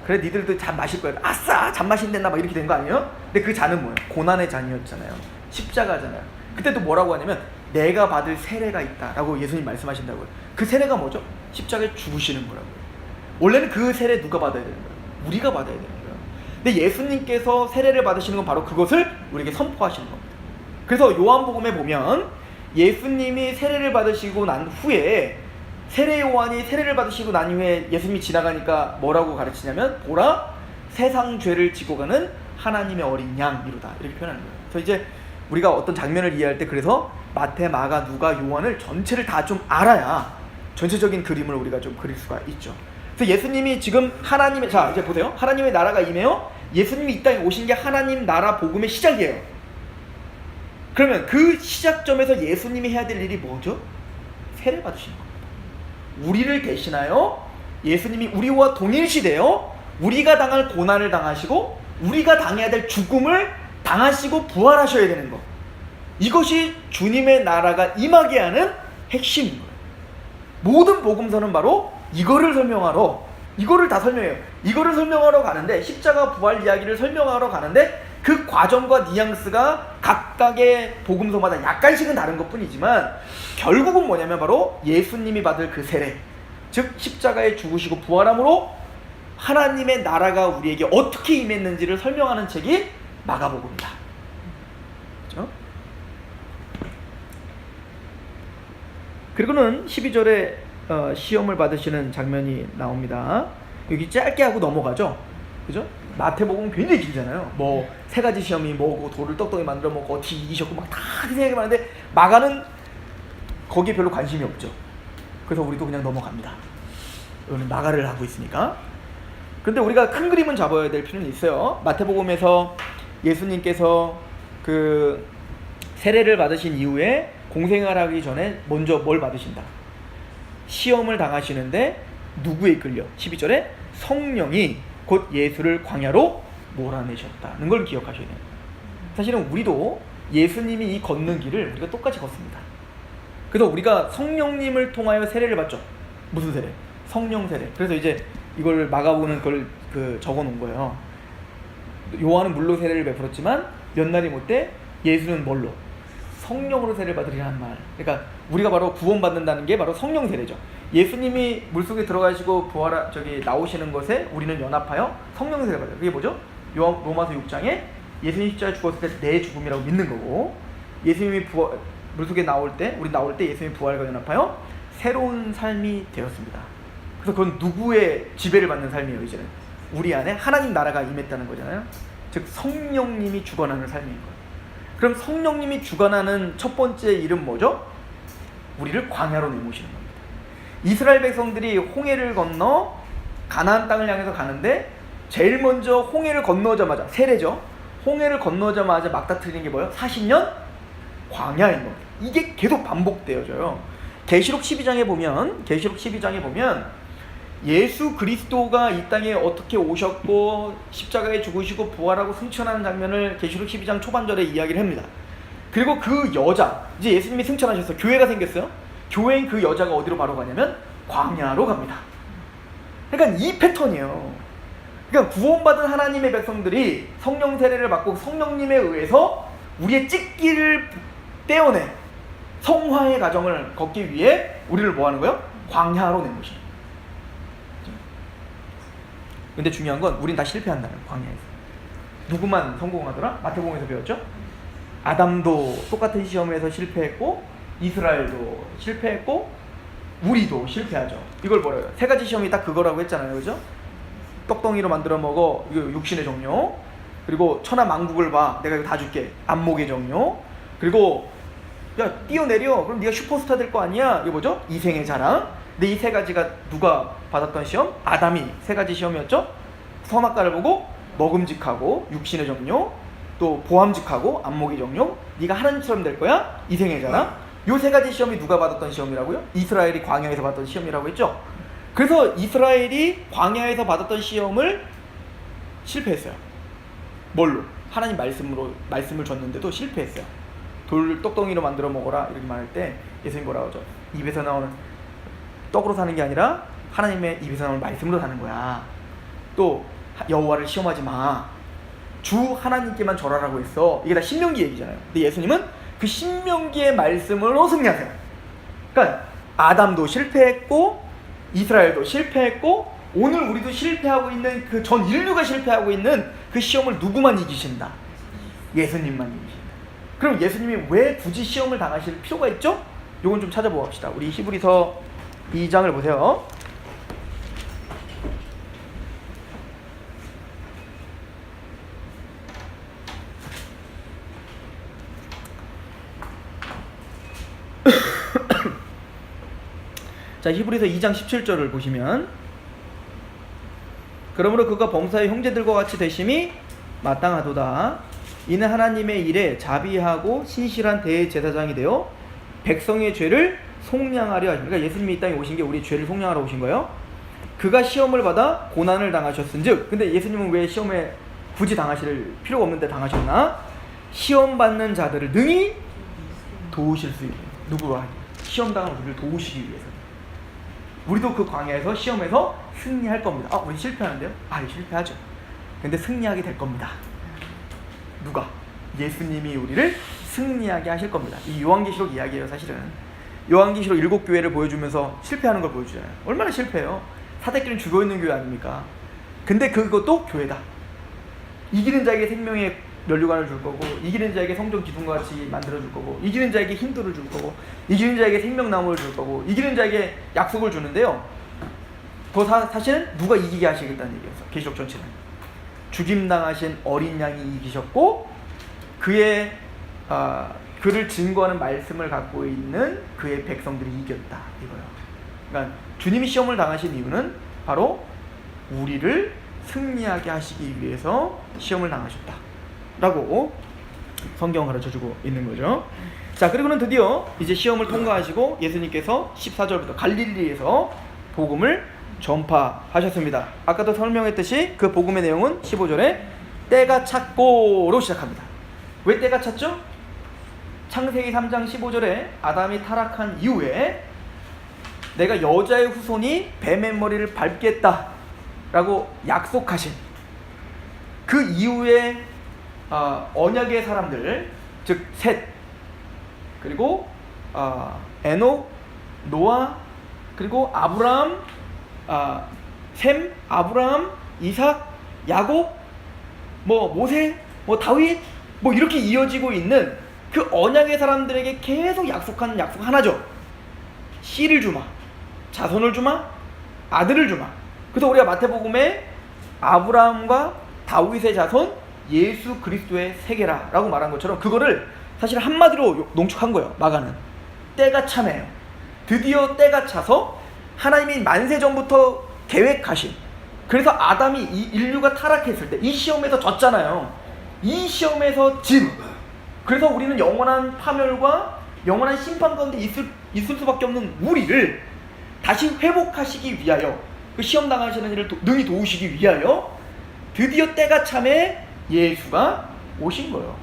그래, 니들도 잔 마실 거야. 아싸, 잔 마신댔나 막 이렇게 된 거 아니에요? 근데 그 잔은 뭐예요? 고난의 잔이었잖아요. 십자가잖아요. 그때 또 뭐라고 하냐면 내가 받을 세례가 있다라고 예수님 말씀하신다고요. 그 세례가 뭐죠? 십자가에 죽으시는 거라고요. 원래는 그 세례 누가 받아야 되는 거예요? 우리가 받아야 되는 거예요. 근데 예수님께서 세례를 받으시는 건 바로 그것을 우리에게 선포하시는 겁니다. 그래서 요한복음에 보면 예수님이 세례를 받으시고 난 후에, 세례 요한이 세례를 받으시고 난 후에 예수님이 지나가니까 뭐라고 가르치냐면, 보라, 세상 죄를 지고 가는 하나님의 어린 양 이루다, 이렇게 표현하는 거예요. 그래서 이제 우리가 어떤 장면을 이해할 때, 그래서 마태, 마가, 누가, 요한을 전체를 다 좀 알아야 전체적인 그림을 우리가 좀 그릴 수가 있죠. 그래서 예수님이 지금 하나님의, 자 이제 보세요. 하나님의 나라가 임해요. 예수님이 이 땅에 오신 게 하나님 나라 복음의 시작이에요. 그러면 그 시작점에서 예수님이 해야 될 일이 뭐죠? 세례 받으시는 겁니다. 우리를 대신하여 예수님이 우리와 동일시되어 우리가 당할 고난을 당하시고 우리가 당해야 될 죽음을 당하시고 부활하셔야 되는 것, 이것이 주님의 나라가 임하게 하는 핵심인 거예요. 모든 복음서는 바로 이거를 설명하러, 이거를 다 설명해요. 이거를 설명하러 가는데, 십자가 부활 이야기를 설명하러 가는데 그 과정과 뉘앙스가 각각의 복음서마다 약간씩은 다른 것 뿐이지만 결국은 뭐냐면 바로 예수님이 받을 그 세례, 즉 십자가에 죽으시고 부활함으로 하나님의 나라가 우리에게 어떻게 임했는지를 설명하는 책이 마가복음이다. 그렇죠? 그리고는 12절에 시험을 받으시는 장면이 나옵니다. 여기 짧게 하고 넘어가죠. 그죠? 마태복음은 굉장히 길잖아요. 뭐 세 가지 시험이 뭐고, 돌을 떡떡이 만들어 먹고 어떻게 이기셨고 막 다 생각이 많은데, 마가는 거기에 별로 관심이 없죠. 그래서 우리도 그냥 넘어갑니다. 오늘 마가를 하고 있으니까. 그런데 우리가 큰 그림은 잡아야 될 필요는 있어요. 마태복음에서 예수님께서 그 세례를 받으신 이후에 공생활 하기 전에 먼저 뭘 받으신다? 시험을 당하시는데 누구에 이끌려? 12절에 성령이 곧 예수를 광야로 몰아내셨다는 걸 기억하셔야 돼요. 사실은 우리도 예수님이 이 걷는 길을 우리가 똑같이 걷습니다. 그래서 우리가 성령님을 통하여 세례를 받죠. 무슨 세례? 성령 세례. 그래서 이제 이걸 마가복음은 그걸 적어 놓은 거예요. 요한은 물로 세례를 베풀었지만 몇 날이 못돼 예수는 뭘로? 성령으로 세례를 받으리라는 말. 그러니까 우리가 바로 구원받는다는 게 바로 성령 세례죠. 예수님이 물속에 들어가시고 나오시는 것에 우리는 연합하여 성령 세례를 받아요. 그게 뭐죠? 로마서 6장에 예수님 십자가에 죽었을 때 내 죽음이라고 믿는 거고, 예수님이 물속에 우리 나올 때 예수님이 부활과 연합하여 새로운 삶이 되었습니다. 그래서 그건 누구의 지배를 받는 삶이에요? 이제는 우리 안에 하나님 나라가 임했다는 거잖아요. 즉 성령님이 주관하는 삶인 거예요. 그럼 성령님이 주관하는 첫 번째 일은 뭐죠? 우리를 광야로 내모시는 겁니다. 이스라엘 백성들이 홍해를 건너 가나안 땅을 향해서 가는데 제일 먼저 홍해를 건너자마자, 세례죠. 홍해를 건너자마자 막다트리는 게 뭐예요? 40년 광야인 겁니다. 이게 계속 반복되어져요. 계시록 12장에 보면 예수 그리스도가 이 땅에 어떻게 오셨고 십자가에 죽으시고 부활하고 승천하는 장면을 계시록 12장 초반절에 이야기를 합니다. 그리고 그 여자, 이제 예수님이 승천하셔서 교회가 생겼어요. 교회인 그 여자가 어디로 바로 가냐면 광야로 갑니다. 그러니까 이 패턴이에요. 그러니까 구원받은 하나님의 백성들이 성령 세례를 받고 성령님에 의해서 우리의 찢기를 떼어내 성화의 과정을 걷기 위해 우리를 뭐 하는 거예요? 광야로 낸 것입니다. 근데 중요한 건 우린 다 실패한다는 광야에서. 누구만 성공하더라? 마태복음에서 배웠죠? 아담도 똑같은 시험에서 실패했고 이스라엘도 실패했고 우리도 실패하죠. 이걸 뭐래요? 세 가지 시험이 딱 그거라고 했잖아요. 그죠? 떡덩이로 만들어 먹어. 이거 육신의 종료. 그리고 천하 만국을 봐. 내가 이거 다 줄게. 안목의 종료. 그리고 야 뛰어내려. 그럼 네가 슈퍼스타 될 거 아니야. 이게 뭐죠? 이생의 자랑. 근데 이 세 가지가 누가 받았던 시험? 아담이 세 가지 시험이었죠. 선악과를 보고 먹음직하고 육신의 정욕, 또 보암직하고 안목의 정욕. 네가 하나님처럼 될 거야. 이생의 자랑. 요 세 가지 시험이 누가 받았던 시험이라고요? 이스라엘이 광야에서 받았던 시험이라고 했죠. 그래서 이스라엘이 광야에서 받았던 시험을 실패했어요. 뭘로? 하나님 말씀을 줬는데도 실패했어요. 돌 떡덩이로 만들어 먹어라 이렇게 말할 때 예수님 뭐라고 하죠? 입에서 나오는 떡으로 사는 게 아니라 하나님의 입에서 나오는 말씀으로 사는 거야. 또 여호와를 시험하지 마. 주 하나님께만 절하라고 했어. 이게 다 신명기 얘기잖아요. 근데 예수님은 그 신명기의 말씀으로 승리하세요. 그러니까 아담도 실패했고 이스라엘도 실패했고 오늘 우리도 실패하고 있는 그 전 인류가 실패하고 있는 그 시험을 누구만 이기신다? 예수님만 이기신다. 그럼 예수님이 왜 굳이 시험을 당하실 필요가 있죠? 요건 좀 찾아봅시다. 우리 히브리서 2장을 보세요. 자, 히브리서 2장 17절을 보시면 그러므로 그가 범사의 형제들과 같이 되심이 마땅하도다. 이는 하나님의 일에 자비하고 신실한 대제사장이 되어 백성의 죄를 속량하려 하십니다. 그러니까 예수님이 이 땅에 오신 게 우리 죄를 속량하러 오신 거예요. 그가 시험을 받아 고난을 당하셨은즉, 근데 예수님은 왜 시험에 굳이 당하실 필요가 없는데 당하셨나? 시험 받는 자들을 능히 도우실 수 있는, 누구와 시험 당하는 우리를 도우시기 위해서. 우리도 그 광야에서 시험에서 승리할 겁니다. 우리 실패하는데요? 실패하죠. 근데 승리하게 될 겁니다. 누가? 예수님이 우리를 승리하게 하실 겁니다. 이 요한계시록 이야기예요. 사실은 요한계시록 7교회를 보여주면서 실패하는 걸 보여주잖아요. 얼마나 실패해요. 사대끼리는 죽어있는 교회 아닙니까? 근데 그것도 교회다. 이기는 자에게 생명의 면류관을 줄 거고, 이기는 자에게 성전 기둥과 같이 만들어 줄 거고, 이기는 자에게 힘들을 줄 거고, 이기는 자에게 생명나무를 줄 거고, 이기는 자에게 약속을 주는데요. 사실은 누가 이기게 하시겠다는 얘기였어. 계시록 전체는 죽임당하신 어린 양이 이기셨고, 그를 증거하는 말씀을 갖고 있는 그의 백성들이 이겼다 이거예요. 그러니까 주님이 시험을 당하신 이유는 바로 우리를 승리하게 하시기 위해서 시험을 당하셨다 라고 성경은 가르쳐주고 있는 거죠. 자, 그리고는 드디어 이제 시험을 통과하시고 예수님께서 14절부터 갈릴리에서 복음을 전파하셨습니다. 아까도 설명했듯이 그 복음의 내용은 15절에 때가 찼고로 시작합니다. 왜 때가 찼죠? 창세기 3장 15절에 아담이 타락한 이후에 내가 여자의 후손이 뱀의 머리를 밟겠다 라고 약속하신 그 이후에 언약의 사람들, 즉 셋, 그리고 에녹, 노아, 그리고 아브라함, 셈, 아브라함, 이삭, 야곱, 모세, 다윗, 이렇게 이어지고 있는 그 언약의 사람들에게 계속 약속하는 약속 하나죠. 씨를 주마, 자손을 주마, 아들을 주마. 그래서 우리가 마태복음에 아브라함과 다윗의 자손 예수 그리스도의 세계라 라고 말한 것처럼 그거를 사실 한마디로 농축한 거예요. 마가는 때가 차네요. 드디어 때가 차서 하나님이 만세 전부터 계획하신, 그래서 아담이 이 인류가 타락했을 때 이 시험에서 졌잖아요. 이 시험에서 진, 그래서 우리는 영원한 파멸과 영원한 심판 가운데 있을 수밖에 없는 우리를 다시 회복하시기 위하여 그 시험 당하시는 이를 능히 도우시기 위하여 드디어 때가 참에 예수가 오신 거예요.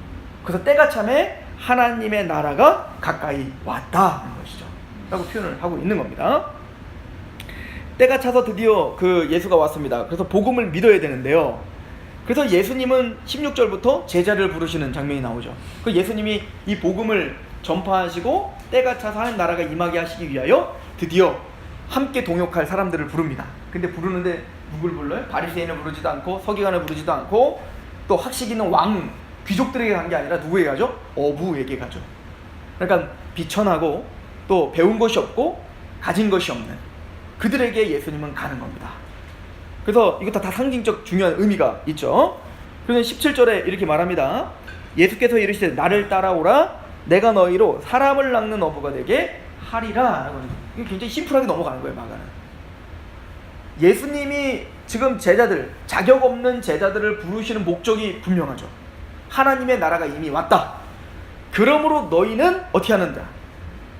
그래서 때가 참에 하나님의 나라가 가까이 왔다는 것이죠. 라고 표현을 하고 있는 겁니다. 때가 차서 드디어 그 예수가 왔습니다. 그래서 복음을 믿어야 되는데요. 그래서 예수님은 16절부터 제자를 부르시는 장면이 나오죠. 그 예수님이 이 복음을 전파하시고 때가 차서 하나님 나라가 임하게 하시기 위하여 드디어 함께 동역할 사람들을 부릅니다. 근데 부르는데 누굴 불러요? 바리새인을 부르지도 않고 서기관을 부르지도 않고 또 학식 있는 왕 귀족들에게 간 게 아니라 누구에게 가죠? 어부에게 가죠. 그러니까 비천하고 또 배운 것이 없고 가진 것이 없는 그들에게 예수님은 가는 겁니다. 그래서 이것도 다 상징적 중요한 의미가 있죠. 그래서 17절에 이렇게 말합니다. 예수께서 이르시되 나를 따라오라 내가 너희로 사람을 낚는 어부가 되게 하리라. 이게 굉장히 심플하게 넘어가는 거예요. 마가는 예수님이 지금 제자들, 자격 없는 제자들을 부르시는 목적이 분명하죠. 하나님의 나라가 이미 왔다. 그러므로 너희는 어떻게 하는가?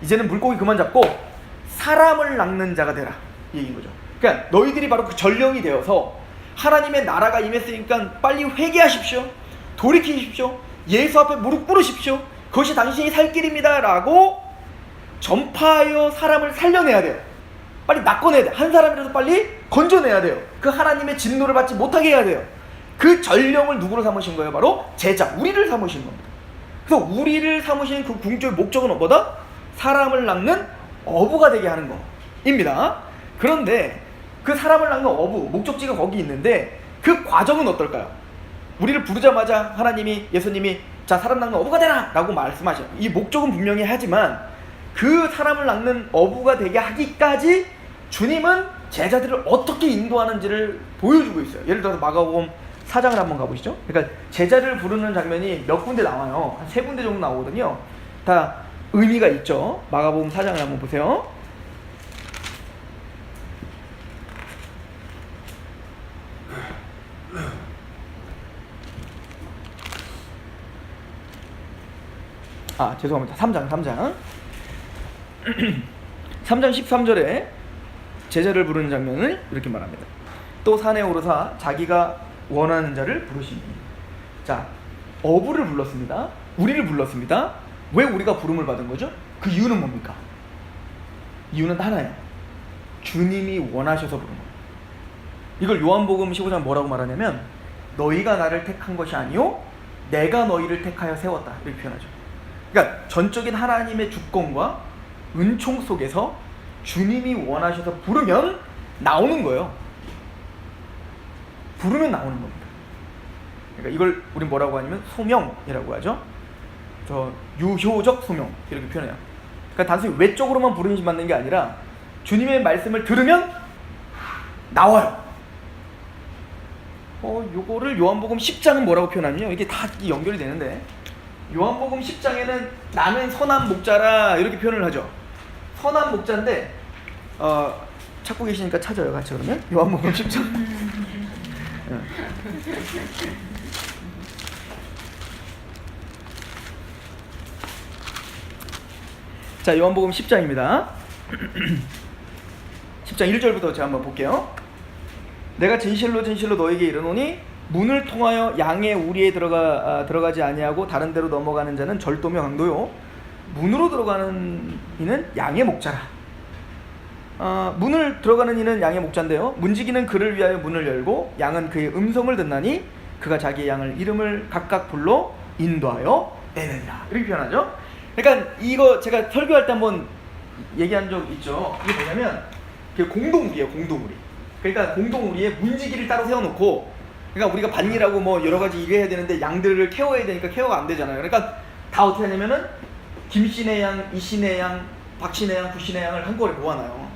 이제는 물고기 그만 잡고 사람을 낚는 자가 되라, 이 얘기인 거죠. 그러니까 너희들이 바로 그 전령이 되어서 하나님의 나라가 임했으니까 빨리 회개하십시오. 돌이키십시오. 예수 앞에 무릎 꿇으십시오. 그것이 당신이 살 길입니다 라고 전파하여 사람을 살려내야 돼요. 빨리 낚아내야 돼요. 한 사람이라도 빨리 건져내야 돼요. 그 하나님의 진노를 받지 못하게 해야 돼요. 그 전령을 누구로 삼으신 거예요? 바로 제자, 우리를 삼으신 겁니다. 그래서 우리를 삼으신 그 궁극적인 목적은 뭐다? 사람을 낚는 어부가 되게 하는 거입니다. 그런데 그 사람을 낚는 어부, 목적지가 거기 있는데 그 과정은 어떨까요? 우리를 부르자마자 하나님이, 예수님이 자 사람 낚는 어부가 되라 라고 말씀하셔요. 이 목적은 분명히 하지만 그 사람을 낚는 어부가 되게 하기까지 주님은 제자들을 어떻게 인도하는지를 보여주고 있어요. 예를 들어서 마가복음 4장을 한번 가보시죠. 그러니까 제자를 부르는 장면이 몇 군데 나와요. 한 3군데 정도 나오거든요. 다 의미가 있죠. 마가복음 4장을 한번 보세요. 죄송합니다. 3장 3장 13절에 제자를 부르는 장면을 이렇게 말합니다. 또 산에 오르사 자기가 원하는 자를 부르시니. 자, 어부를 불렀습니다. 우리를 불렀습니다. 왜 우리가 부름을 받은 거죠? 그 이유는 뭡니까? 이유는 하나예요. 주님이 원하셔서 부른 거예요. 이걸 요한복음 15장 뭐라고 말하냐면 너희가 나를 택한 것이 아니요 내가 너희를 택하여 세웠다, 이렇게 표현하죠. 그러니까 전적인 하나님의 주권과 은총 속에서 주님이 원하셔서 부르면 나오는 거예요. 부르면 나오는 겁니다. 그러니까 이걸 우리 뭐라고 하냐면 소명이라고 하죠. 유효적 소명 이렇게 표현해요. 그러니까 단순히 외적으로만 부르심 받는 게 아니라 주님의 말씀을 들으면 나와요. 요거를 요한복음 10장은 뭐라고 표현하냐면 이게 다 연결이 되는데 요한복음 10장에는 나는 선한 목자라 이렇게 표현을 하죠. 선한 목자인데 찾고 계시니까 찾아요. 같이 그러면 요한복음 10장. 자, 요한복음 10장입니다. 10장 1절부터 제가 한번 볼게요. 내가 진실로 진실로 너에게 이르노니 문을 통하여 양의 우리에 들어가지 아니하고 다른 데로 넘어가는 자는 절도며 강도요 문으로 들어가는 이는 양의 목자라. 문을 들어가는 이는 양의 목자인데요, 문지기는 그를 위하여 문을 열고 양은 그의 음성을 듣나니 그가 자기의 양을 이름을 각각 불러 인도하여 내느니라, 이렇게 표현하죠. 그러니까 이거 제가 설교할 때 한번 얘기한 적 있죠. 이게 뭐냐면 공동우리예요. 공동우리. 그러니까 공동우리에 문지기를 따로 세워놓고, 그러니까 우리가 밭일하고 뭐 여러 가지 일을 해야 되는데 양들을 케어해야 되니까 케어가 안 되잖아요. 그러니까 다 어떻게 하냐면은 김씨네 양, 이씨네 양, 박씨네 양, 구씨네 양을 한꺼번에 모아놔요.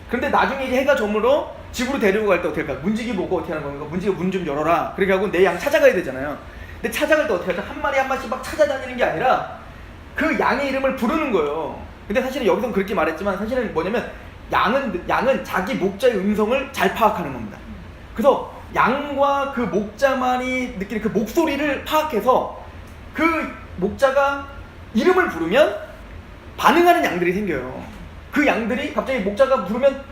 그런데 나중에 이제 해가 저물어 집으로 데리고 갈 때 어떻게 할까? 문지기 보고 어떻게 하는 겁니까? 문지기 문 좀 열어라. 그렇게 하고 내 양 찾아가야 되잖아요. 근데 찾아갈 때 어떻게 하죠? 한 마리 한 마리씩 막 찾아다니는 게 아니라 그 양의 이름을 부르는 거예요. 근데 사실은 여기서는 그렇게 말했지만 사실은 뭐냐면 양은 자기 목자의 음성을 잘 파악하는 겁니다. 그래서 양과 그 목자만이 느끼는 그 목소리를 파악해서 그 목자가 이름을 부르면 반응하는 양들이 생겨요. 그 양들이 갑자기 목자가 부르면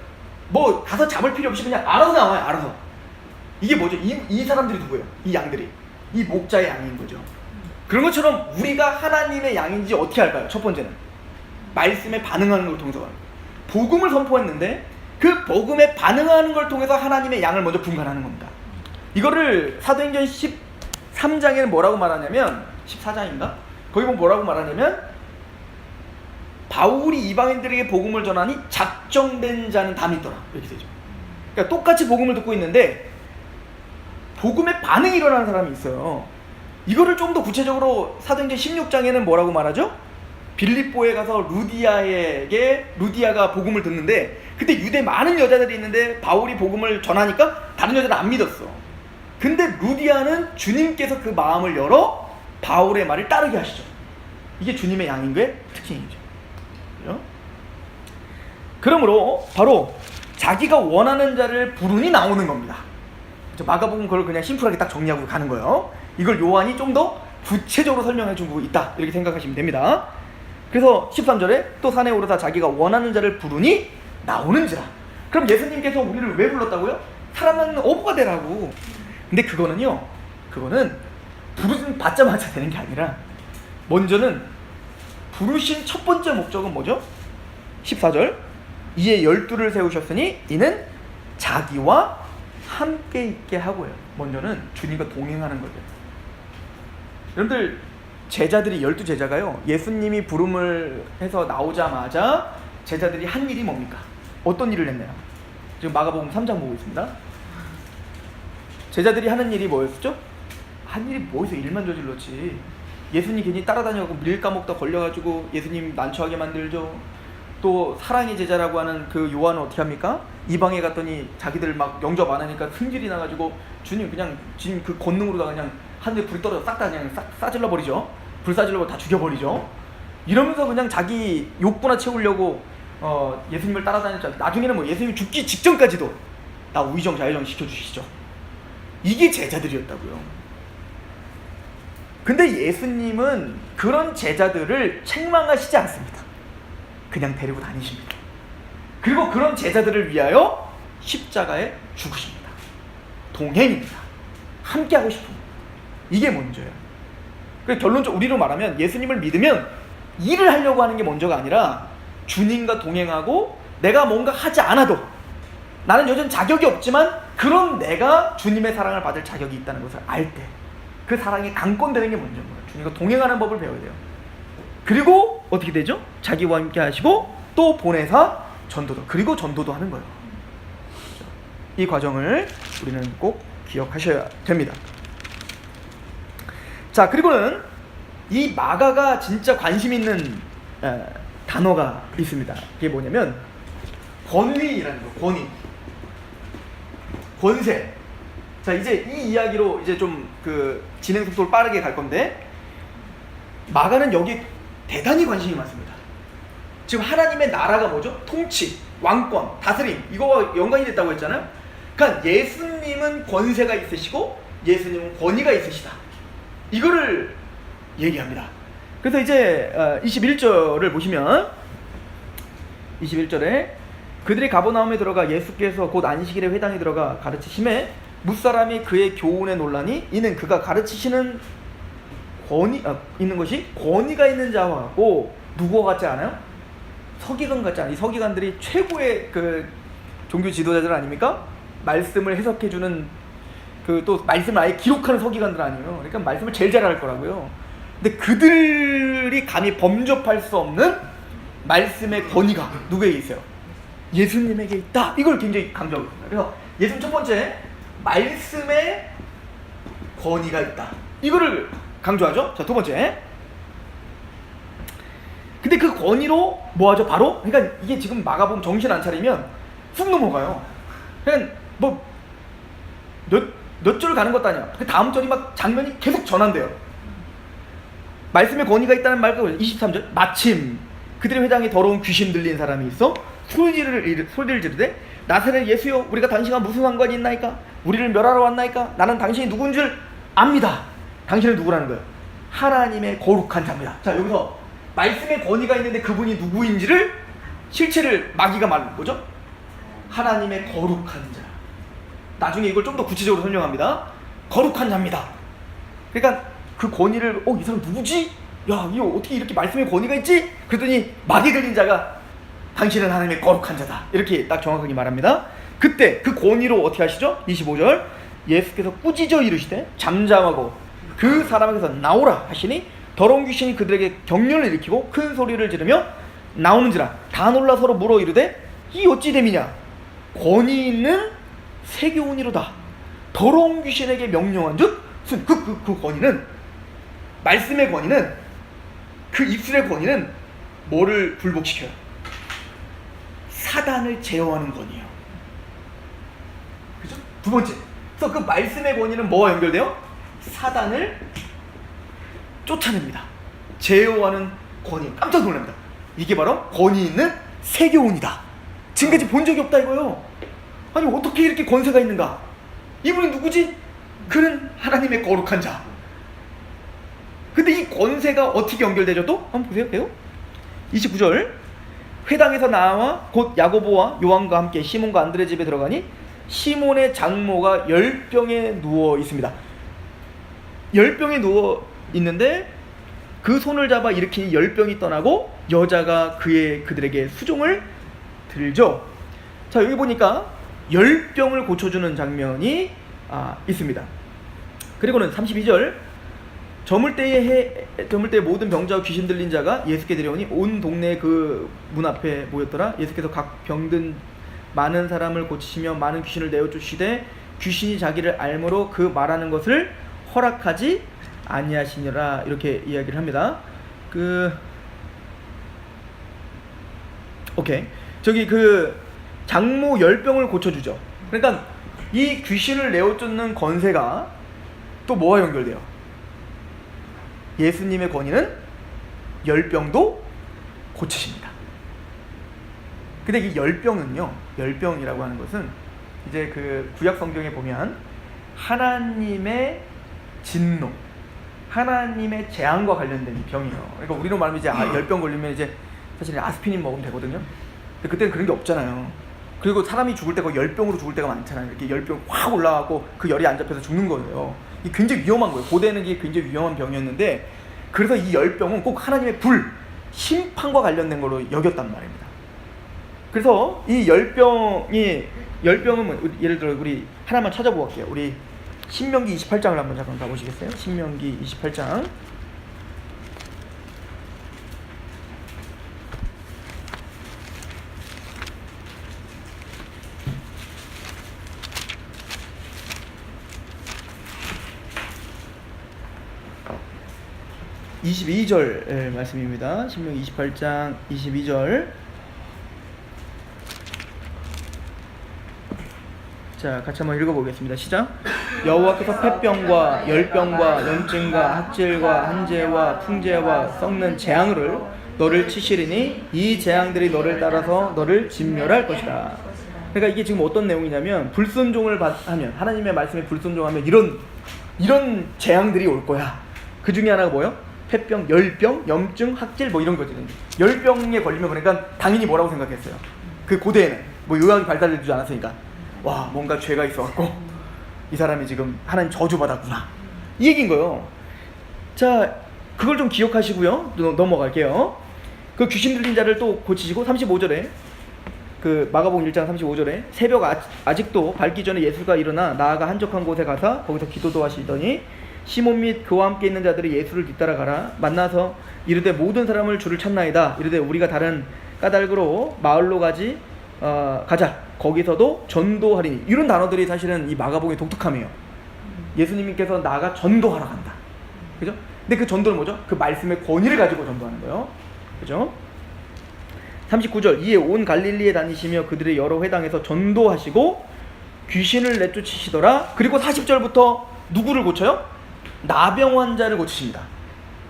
뭐 가서 잡을 필요 없이 그냥 알아서 나와요. 알아서. 이게 뭐죠? 이 사람들이 누구예요? 이 양들이. 이 목자의 양인 거죠. 그런 것처럼 우리가 하나님의 양인지 어떻게 알까요? 첫 번째는 말씀에 반응하는 걸 통해서 복음을 선포했는데 그 복음에 반응하는 걸 통해서 하나님의 양을 먼저 분간하는 겁니다. 이거를 사도행전 13장에는 뭐라고 말하냐면 14장인가? 거기 보면 뭐라고 말하냐면 바울이 이방인들에게 복음을 전하니 작정된 자는 다 믿더라. 이렇게 되죠. 그러니까 똑같이 복음을 듣고 있는데 복음에 반응이 일어나는 사람이 있어요. 이거를 좀 더 구체적으로 사도행전 16장에는 뭐라고 말하죠? 빌립보에 가서 루디아가 복음을 듣는데 그때 유대 많은 여자들이 있는데 바울이 복음을 전하니까 다른 여자들 안 믿었어. 근데 루디아는 주님께서 그 마음을 열어 바울의 말을 따르게 하시죠. 이게 주님의 양인의 특징이죠. 그렇죠? 그러므로 바로 자기가 원하는 자를 부르니 나오는 겁니다. 마가복음 그걸 그냥 심플하게 딱 정리하고 가는 거예요. 이걸 요한이 좀 더 구체적으로 설명해 주고 있다 이렇게 생각하시면 됩니다. 그래서 13절에 또 산에 오르사 자기가 원하는 자를 부르니 나오는지라. 그럼 예수님께서 우리를 왜 불렀다고요? 사랑하는 어부가 되라고. 근데 그거는 부르심 받자마자 되는 게 아니라 먼저는 부르신 첫 번째 목적은 뭐죠? 14절 이에 12를 세우셨으니 이는 자기와 함께 있게 하고요. 먼저는 주님과 동행하는 거죠. 여러분들 제자들이 12제자가요 예수님이 부름을 해서 나오자마자 제자들이 한 일이 뭡니까? 어떤 일을 했나요? 지금 마가복음 3장 보고 있습니다. 제자들이 하는 일이 뭐였죠? 한 일이 뭐여서 일만 저질렀지. 예수님 괜히 따라다녀가고 밀 까먹다 걸려가지고 예수님 난처하게 만들죠. 또 사랑의 제자라고 하는 그 요한은 어떻게 합니까? 이방에 갔더니 자기들 막 영접 안 하니까 승질이 나가지고 주님 그 권능으로다가 그냥 하늘에 불이 떨어져 싹 다 그냥 싸질러 버리죠. 불 싸질러 다 죽여버리죠. 이러면서 그냥 자기 욕구나 채우려고 예수님을 따라다녔죠. 나중에는 뭐 예수님이 죽기 직전까지도 나 우의정 자의정 시켜주시죠. 이게 제자들이었다고요. 근데 예수님은 그런 제자들을 책망하시지 않습니다. 그냥 데리고 다니십니다. 그리고 그런 제자들을 위하여 십자가에 죽으십니다. 동행입니다. 함께하고 싶은 이게 먼저예요. 그래서 결론적으로 우리로 말하면 예수님을 믿으면 일을 하려고 하는 게 먼저가 아니라 주님과 동행하고 내가 뭔가 하지 않아도 나는 여전히 자격이 없지만 그런 내가 주님의 사랑을 받을 자격이 있다는 것을 알 때 그 사랑이 강권되는 게 먼저인 거예요. 주님과 동행하는 법을 배워야 돼요. 그리고 어떻게 되죠? 자기와 함께 하시고 또 보내사 전도도 그리고 전도도 하는 거예요. 이 과정을 우리는 꼭 기억하셔야 됩니다. 자, 그리고는 이 마가가 진짜 관심 있는 단어가 있습니다. 그게 뭐냐면 권위라는 거. 권위, 권세. 자, 이제 이 이야기로 이제 좀 그 진행 속도를 빠르게 갈 건데 마가는 여기 대단히 관심이 많습니다. 지금 하나님의 나라가 뭐죠? 통치, 왕권, 다스림 이거와 연관이 됐다고 했잖아요. 그러니까 예수님은 권세가 있으시고 예수님은 권위가 있으시다. 이거를 얘기합니다. 그래서 이제 21절을 보시면 21절에 그들이 가버나움에 들어가 예수께서 곧 안식일에 회당에 들어가 가르치심에 뭇사람이 그의 교훈에 놀라니 이는 그가 가르치시는 있는 것이 권위가 있는 자와 같고 누구와 같지 않아요? 서기관 같지 않아요? 이 서기관들이 최고의 그 종교 지도자들 아닙니까? 말씀을 해석해주는 또 말씀을 아예 기록하는 서기관들 아니에요. 그러니까 말씀을 제일 잘할 거라고요. 근데 그들이 감히 범접할 수 없는 말씀의 권위가 누구에게 있어요? 예수님에게 있다. 이걸 굉장히 강조하고 있습니다. 그래서 예수님 첫 번째 말씀의 권위가 있다. 이거를 강조하죠. 자, 두 번째. 근데 그 권위로 뭐하죠? 바로 그러니까 이게 지금 마가복음 정신 안 차리면 쑥 넘어가요. 그냥 뭐 몇 줄 가는 것도 아니야. 그 다음 절이 막 장면이 계속 전환돼요. 말씀의 권위가 있다는 말과 23절 마침 그들의 회당에 더러운 귀신 들린 사람이 있어 소리를 지르되 나사렛 예수여 우리가 당신과 무슨 상관이 있나이까? 우리를 멸하러 왔나이까? 나는 당신이 누군 줄 압니다. 당신은 누구라는 거예요? 하나님의 거룩한 자입니다. 자, 여기서 말씀의 권위가 있는데 그분이 누구인지를 실체를 마귀가 말하는 거죠. 하나님의 거룩한 자. 나중에 이걸 좀 더 구체적으로 설명합니다. 거룩한 자입니다. 그러니까 그 권위를 이 사람 누구지? 야, 이거 어떻게 이렇게 말씀에 권위가 있지? 그랬더니 막이 들린 자가 당신은 하나님의 거룩한 자다. 이렇게 딱 정확하게 말합니다. 그때 그 권위로 어떻게 하시죠? 25절 예수께서 꾸짖어 이르시되 잠잠하고 그 사람에게서 나오라 하시니 더러운 귀신이 그들에게 격렬을 일으키고 큰 소리를 지르며 나오는지라 다 놀라 서로 물어 이르되 이 어찌 됨이냐? 권위 있는 세교훈이로다. 더러운 귀신에게 명령한 즉 그 권위는, 말씀의 권위는, 그 입술의 권위는 뭐를 굴복시켜요? 사단을 제어하는 권위예요. 그죠? 두 번째, 그래서 그 말씀의 권위는 뭐와 연결돼요? 사단을 쫓아냅니다. 제어하는 권위. 깜짝 놀랍니다. 이게 바로 권위 있는 세교훈이다. 지금까지 본 적이 없다 이거요. 아니 어떻게 이렇게 권세가 있는가? 이분이 누구지? 그는 하나님의 거룩한 자. 근데 이 권세가 어떻게 연결되죠? 또 한번 보세요. 계속 29절 회당에서 나와 곧 야고보와 요한과 함께 시몬과 안드레 집에 들어가니 시몬의 장모가 열병에 누워 있습니다. 열병에 누워 있는데 그 손을 잡아 일으키니 열병이 떠나고 여자가 그들에게 수종을 들죠. 자, 여기 보니까 열병을 고쳐주는 장면이 있습니다. 그리고는 32절 저물 때에 모든 병자와 귀신 들린 자가 예수께 데려오니 온 동네 그 문 앞에 모였더라. 예수께서 각 병든 많은 사람을 고치시며 많은 귀신을 내어 쫓으시되 귀신이 자기를 알므로 그 말하는 것을 허락하지 아니하시니라. 이렇게 이야기를 합니다. 저기 그 장모 열병을 고쳐주죠. 그러니까 이 귀신을 내어 쫓는 권세가 또 뭐와 연결돼요? 예수님의 권위는 열병도 고치십니다. 근데 이 열병은요, 열병이라고 하는 것은 이제 그 구약 성경에 보면 하나님의 진노, 하나님의 재앙과 관련된 병이에요. 그러니까 우리로 말하면 이제 열병 걸리면 이제 사실 아스피린 먹으면 되거든요. 근데 그때는 그런 게 없잖아요. 그리고 사람이 죽을 때가 열병으로 죽을 때가 많잖아요. 이렇게 열병 확 올라가고 그 열이 안 잡혀서 죽는 거예요. 이게 굉장히 위험한 거예요. 고대는 이게 굉장히 위험한 병이었는데, 그래서 이 열병은 꼭 하나님의 불, 심판과 관련된 걸로 여겼단 말입니다. 그래서 이 열병은 예를 들어 우리 하나만 찾아보고 갈게요. 우리 신명기 28장을 한번 잠깐 가보시겠어요? 신명기 28장. (22절) 말씀입니다. 신명기 28장 22절. 자, 같이 한번 읽어보겠습니다. 시작. 여호와께서 폐병과 열병과 염증과 학질과 한재와 풍재와 썩는 재앙을 너를 치시리니 이 재앙들이 너를 따라서 너를 진멸할 것이다. 그러니까 이게 지금 어떤 내용이냐면, 불순종을 하면, 하나님의 말씀에 불순종하면 이런 재앙들이 올 거야. 그 중에 하나가 뭐예요? 폐병, 열병, 염증, 학질 뭐 이런 거거든요. 열병에 걸리면 그러니까 당연히 뭐라고 생각했어요? 그 고대에는 뭐 의학이 발달되지 않았으니까, 와, 뭔가 죄가 있어갖고 이 사람이 지금 하나님 저주받았구나, 이 얘기인 거예요. 자, 그걸 좀 기억하시고요. 넘어갈게요. 그 귀신 들린 자를 또 고치시고 35절에 그 마가복음 1장 35절에 새벽 아직도 밝기 전에 예수가 일어나 나아가 한적한 곳에 가서 거기서 기도도 하시더니 시몬 및 그와 함께 있는 자들이 예수를 뒤따라가라. 만나서 이르되 모든 사람을 주를 찾나이다. 이르되 우리가 다른 까닭으로 마을로 가자. 거기서도 전도하리니. 이런 단어들이 사실은 이 마가복음의 독특함이에요. 예수님께서 나아가 전도하러 간다. 그죠? 근데 그 전도는 뭐죠? 그 말씀의 권위를 가지고 전도하는 거예요. 그죠? 39절 이에 온 갈릴리에 다니시며 그들의 여러 회당에서 전도하시고 귀신을 내쫓으시더라. 그리고 40절부터 누구를 고쳐요? 나병 환자를 고치십니다.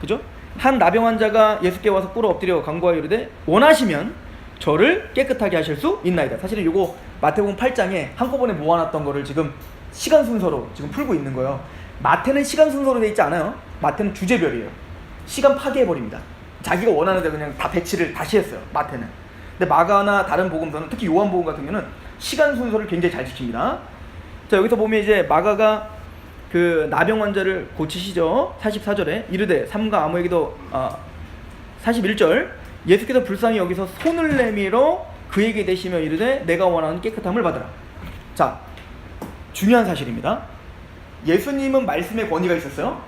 그죠? 한 나병 환자가 예수께 와서 꿇어 엎드려 간구하여 이르되 원하시면 저를 깨끗하게 하실 수 있나이다. 사실은 이거 마태복음 8장에 한꺼번에 모아놨던 거를 지금 시간 순서로 지금 풀고 있는 거예요. 마태는 시간 순서로 돼 있지 않아요. 마태는 주제별이에요. 시간 파괴해버립니다. 자기가 원하는 대로 그냥 다 배치를 다시 했어요, 마태는. 근데 마가나 다른 복음서는, 특히 요한복음 같은 경우는 시간 순서를 굉장히 잘 지킵니다. 자, 여기서 보면 이제 마가가 그 나병 환자를 고치시죠. 44절에 이르되 삼가 아무에게도 41절 예수께서 불쌍히 여기서 손을 내밀어 그에게 대시며 이르되 내가 원하는 깨끗함을 받으라. 자, 중요한 사실입니다. 예수님은 말씀의 권위가 있었어요.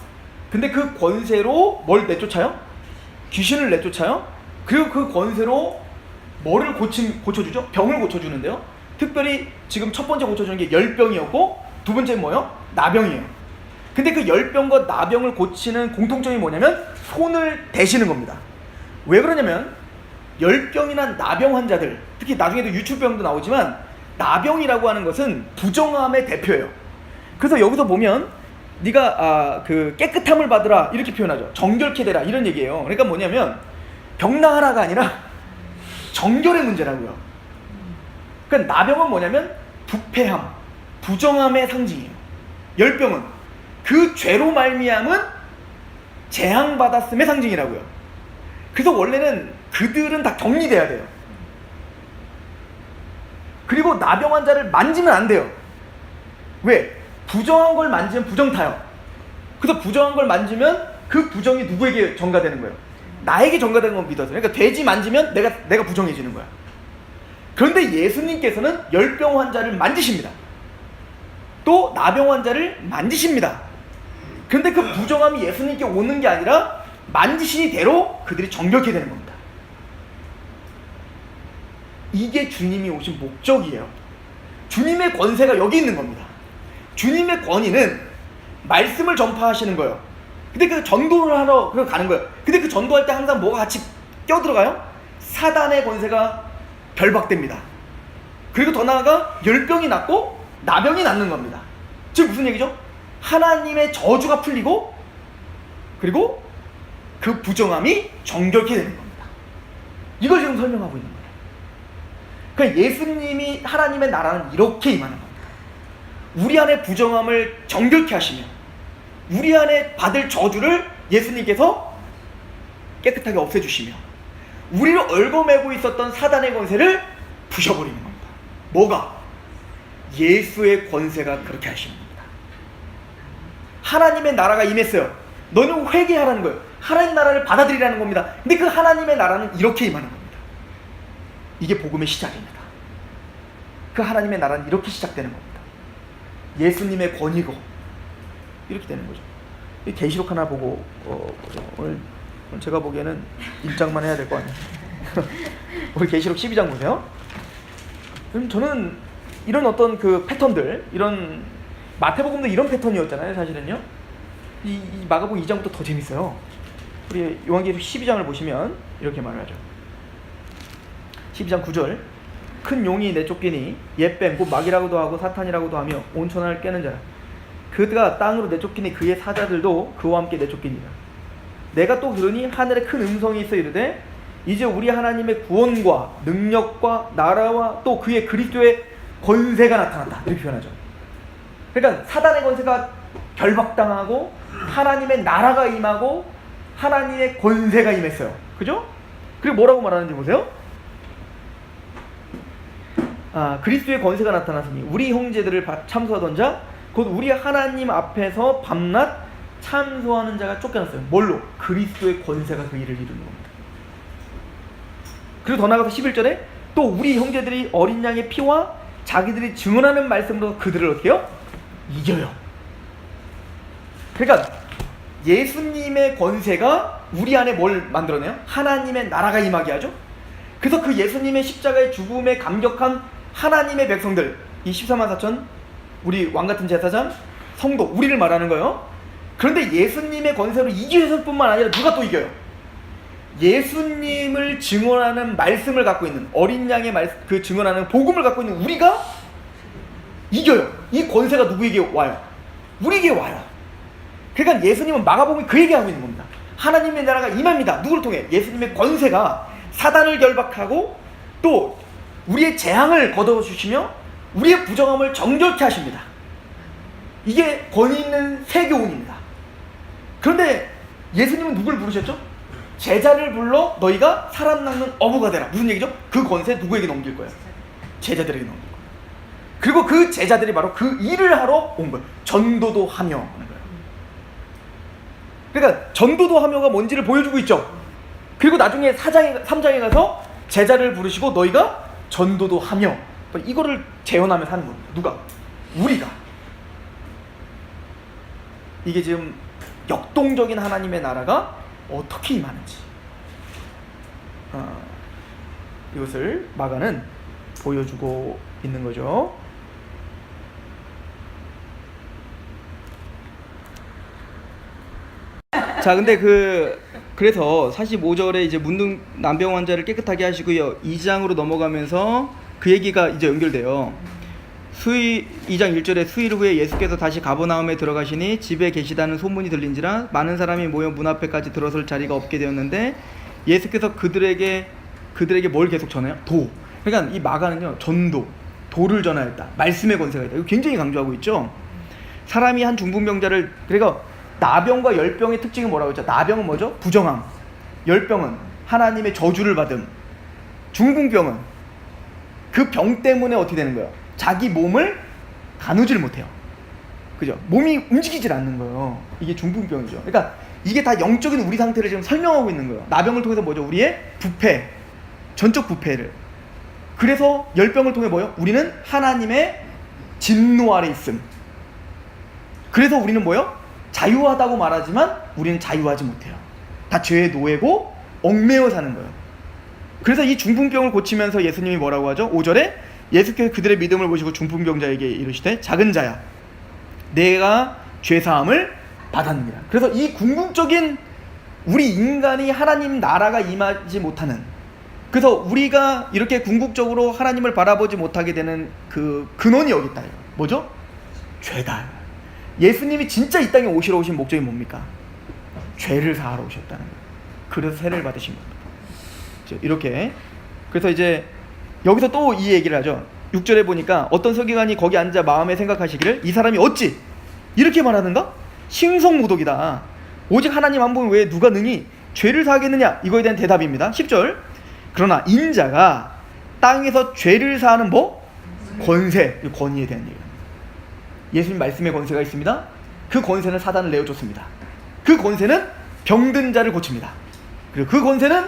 근데 그 권세로 뭘 내쫓아요? 귀신을 내쫓아요. 그리고 그 권세로 뭐를 고쳐주죠? 병을 고쳐주는데요. 특별히 지금 첫 번째 고쳐주는 게 열병이었고 두 번째는 뭐예요? 나병이에요. 근데 그 열병과 나병을 고치는 공통점이 뭐냐면 손을 대시는 겁니다. 왜 그러냐면 열병이나 나병 환자들, 특히 나중에도 유출병도 나오지만 나병이라고 하는 것은 부정함의 대표예요. 그래서 여기서 보면 네가 그 깨끗함을 받으라 이렇게 표현하죠. 정결케 되라 이런 얘기예요. 그러니까 뭐냐면 병나하라가 아니라 정결의 문제라고요. 그러니까 나병은 뭐냐면 부패함, 부정함의 상징이에요. 열병은 그 죄로 말미암은 재앙받았음의 상징이라고요. 그래서 원래는 그들은 다 격리돼야 돼요. 그리고 나병 환자를 만지면 안 돼요. 왜? 부정한 걸 만지면 부정 타요. 그래서 부정한 걸 만지면 그 부정이 누구에게 전가되는 거예요? 나에게 전가되는 건 믿어서. 그러니까 돼지 만지면 내가 부정해지는 거야. 그런데 예수님께서는 열병 환자를 만지십니다. 또 나병 환자를 만지십니다. 그런데 그 부정함이 예수님께 오는 게 아니라 만지시니 대로 그들이 정결케 되는 겁니다. 이게 주님이 오신 목적이에요. 주님의 권세가 여기 있는 겁니다. 주님의 권위는 말씀을 전파하시는 거예요. 근데 그 전도를 하러 가는 거예요. 근데 그 전도할 때 항상 뭐가 같이 껴들어가요? 사단의 권세가 결박됩니다. 그리고 더 나아가 열병이 낫고 나병이 낫는 겁니다. 즉 무슨 얘기죠? 하나님의 저주가 풀리고 그리고 그 부정함이 정결케 되는 겁니다. 이걸 지금 설명하고 있는 거예요. 그러니까 예수님이 하나님의 나라는 이렇게 임하는 겁니다. 우리 안에 부정함을 정결케 하시며 우리 안에 받을 저주를 예수님께서 깨끗하게 없애주시며 우리를 얽어매고 있었던 사단의 권세를 부셔버리는 겁니다. 뭐가? 예수의 권세가 그렇게 하시는 겁니다. 하나님의 나라가 임했어요. 너는 회개하라는 거예요. 하나님 나라를 받아들이라는 겁니다. 근데 그 하나님의 나라는 이렇게 임하는 겁니다. 이게 복음의 시작입니다. 그 하나님의 나라는 이렇게 시작되는 겁니다. 예수님의 권위고 이렇게 되는 거죠. 계시록 하나 보고 오늘 제가 보기에는 1장만 해야 될 거 아니에요. 우리 계시록 12장 보세요. 저는 이런 어떤 그 패턴들, 이런 마태복음도 이런 패턴이었잖아요. 사실은요. 이 마가복음 2장부터 더 재밌어요. 우리 요한계시록 12장을 보시면 이렇게 말을 하죠. 12장 9절 큰 용이 내쫓기니 옛뱀 곧 마귀라고도 하고 사탄이라고도 하며 온천을 깨는 자라. 그가 땅으로 내쫓기니 그의 사자들도 그와 함께 내쫓기니라. 내가 또 들으니 하늘에 큰 음성이 있어 이르되 이제 우리 하나님의 구원과 능력과 나라와 또 그의 그리스도의 권세가 나타났다. 이렇게 표현하죠. 그러니까 사단의 권세가 결박당하고 하나님의 나라가 임하고 하나님의 권세가 임했어요. 그죠? 그리고 뭐라고 말하는지 보세요. 그리스도의 권세가 나타났으니 우리 형제들을 참소하던 자 곧 우리 하나님 앞에서 밤낮 참소하는 자가 쫓겨났어요. 뭘로? 그리스도의 권세가 그 일을 이루는 겁니다. 그리고 더 나아가서 11절에 또 우리 형제들이 어린 양의 피와 자기들이 증언하는 말씀으로 그들을 어떻게 해요? 이겨요. 그러니까 예수님의 권세가 우리 안에 뭘 만들어내요? 하나님의 나라가 임하게 하죠. 그래서 그 예수님의 십자가의 죽음에 감격한 하나님의 백성들, 이 14만 4천 우리 왕같은 제사장, 성도, 우리를 말하는 거예요. 그런데 예수님의 권세로 이길 뿐만 아니라 누가 또 이겨요? 예수님을 증언하는 말씀을 갖고 있는 어린 양의 그 증언하는 복음을 갖고 있는 우리가 이겨요. 이 권세가 누구에게 와요? 우리에게 와요. 그러니까 예수님은 마가복음이 그 얘기하고 있는 겁니다. 하나님의 나라가 임합니다. 누구를 통해? 예수님의 권세가 사단을 결박하고 또 우리의 재앙을 거둬주시며 우리의 부정함을 정결케 하십니다. 이게 권위 있는 세교훈입니다. 그런데 예수님은 누구를 부르셨죠? 제자를 불러 너희가 사람 낚는 어부가 되라. 무슨 얘기죠? 그 권세 누구에게 넘길 거예요? 제자들에게 넘길 거예요. 그리고 그 제자들이 바로 그 일을 하러 온 거예요. 전도도 하며 하는 거예요. 그러니까 전도도 하며가 뭔지를 보여주고 있죠. 그리고 나중에 3장에 가서 제자를 부르시고 너희가 전도도 하며, 이거를 재현하며 사는 겁니다. 누가? 우리가. 이게 지금 역동적인 하나님의 나라가 어떻게 임하는지 이것을 마가는 보여주고 있는 거죠. 자, 근데 그래서 45절에 이제 문둥 난병 환자를 깨끗하게 하시고요. 2장으로 넘어가면서 그 얘기가 이제 연결돼요. 2장 1절에 수일 후에 예수께서 다시 가버나움에 들어가시니 집에 계시다는 소문이 들린지라 많은 사람이 모여 문 앞에까지 들어설 자리가 없게 되었는데 예수께서 그들에게 뭘 계속 전해요? 도. 그러니까 이 마가는요, 전도, 도를 전하였다. 말씀의 권세가 있다. 이거 굉장히 강조하고 있죠. 사람이 한 중풍병자를, 그러니까 나병과 열병의 특징은 뭐라고 했죠? 나병은 뭐죠? 부정함. 열병은 하나님의 저주를 받음. 중풍병은 그 병 때문에 어떻게 되는 거예요? 자기 몸을 가누질 못해요. 그죠? 몸이 움직이질 않는 거예요. 이게 중풍병이죠. 그러니까 이게 다 영적인 우리 상태를 지금 설명하고 있는 거예요. 나병을 통해서 뭐죠? 우리의 부패, 전적 부패를. 그래서 열병을 통해 뭐예요? 우리는 하나님의 진노 아래 있음. 그래서 우리는 뭐예요? 자유하다고 말하지만 우리는 자유하지 못해요. 다 죄의 노예고 얽매여 사는 거예요. 그래서 이 중풍병을 고치면서 예수님이 뭐라고 하죠? 5절에 예수께서 그들의 믿음을 보시고 중풍병자에게 이르시되 작은 자야 내가 죄사함을 받았느니라. 그래서 이 궁극적인 우리 인간이 하나님 나라가 임하지 못하는, 그래서 우리가 이렇게 궁극적으로 하나님을 바라보지 못하게 되는 그 근원이 여기 있다. 뭐죠? 죄다. 예수님이 진짜 이 땅에 오시러 오신 목적이 뭡니까? 죄를 사하러 오셨다는 거예요. 그래서 세례를 받으신 겁니다. 이렇게. 그래서 이제 여기서 또 이 얘기를 하죠. 6절에 보니까 어떤 서기관이 거기 앉아 마음에 생각하시기를 이 사람이 어찌 이렇게 말하는가? 싱성모독이다. 오직 하나님 한 분 외에 누가 능히 죄를 사하겠느냐? 이거에 대한 대답입니다. 10절. 그러나 인자가 땅에서 죄를 사하는 뭐? 권세, 권위에 대한 얘기입니다. 예수님 말씀의 권세가 있습니다. 그 권세는 사단을 내어줬습니다. 그 권세는 병든 자를 고칩니다. 그리고 그 권세는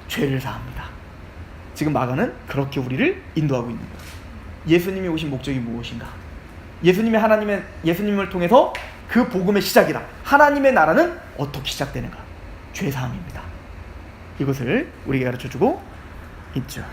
죄를 사합니다. 지금 마가는 그렇게 우리를 인도하고 있는 거예요. 예수님이 오신 목적이 무엇인가? 예수님을 통해서 그 복음의 시작이다. 하나님의 나라는 어떻게 시작되는가? 죄 사함입니다. 이것을 우리에게 가르쳐주고 있죠.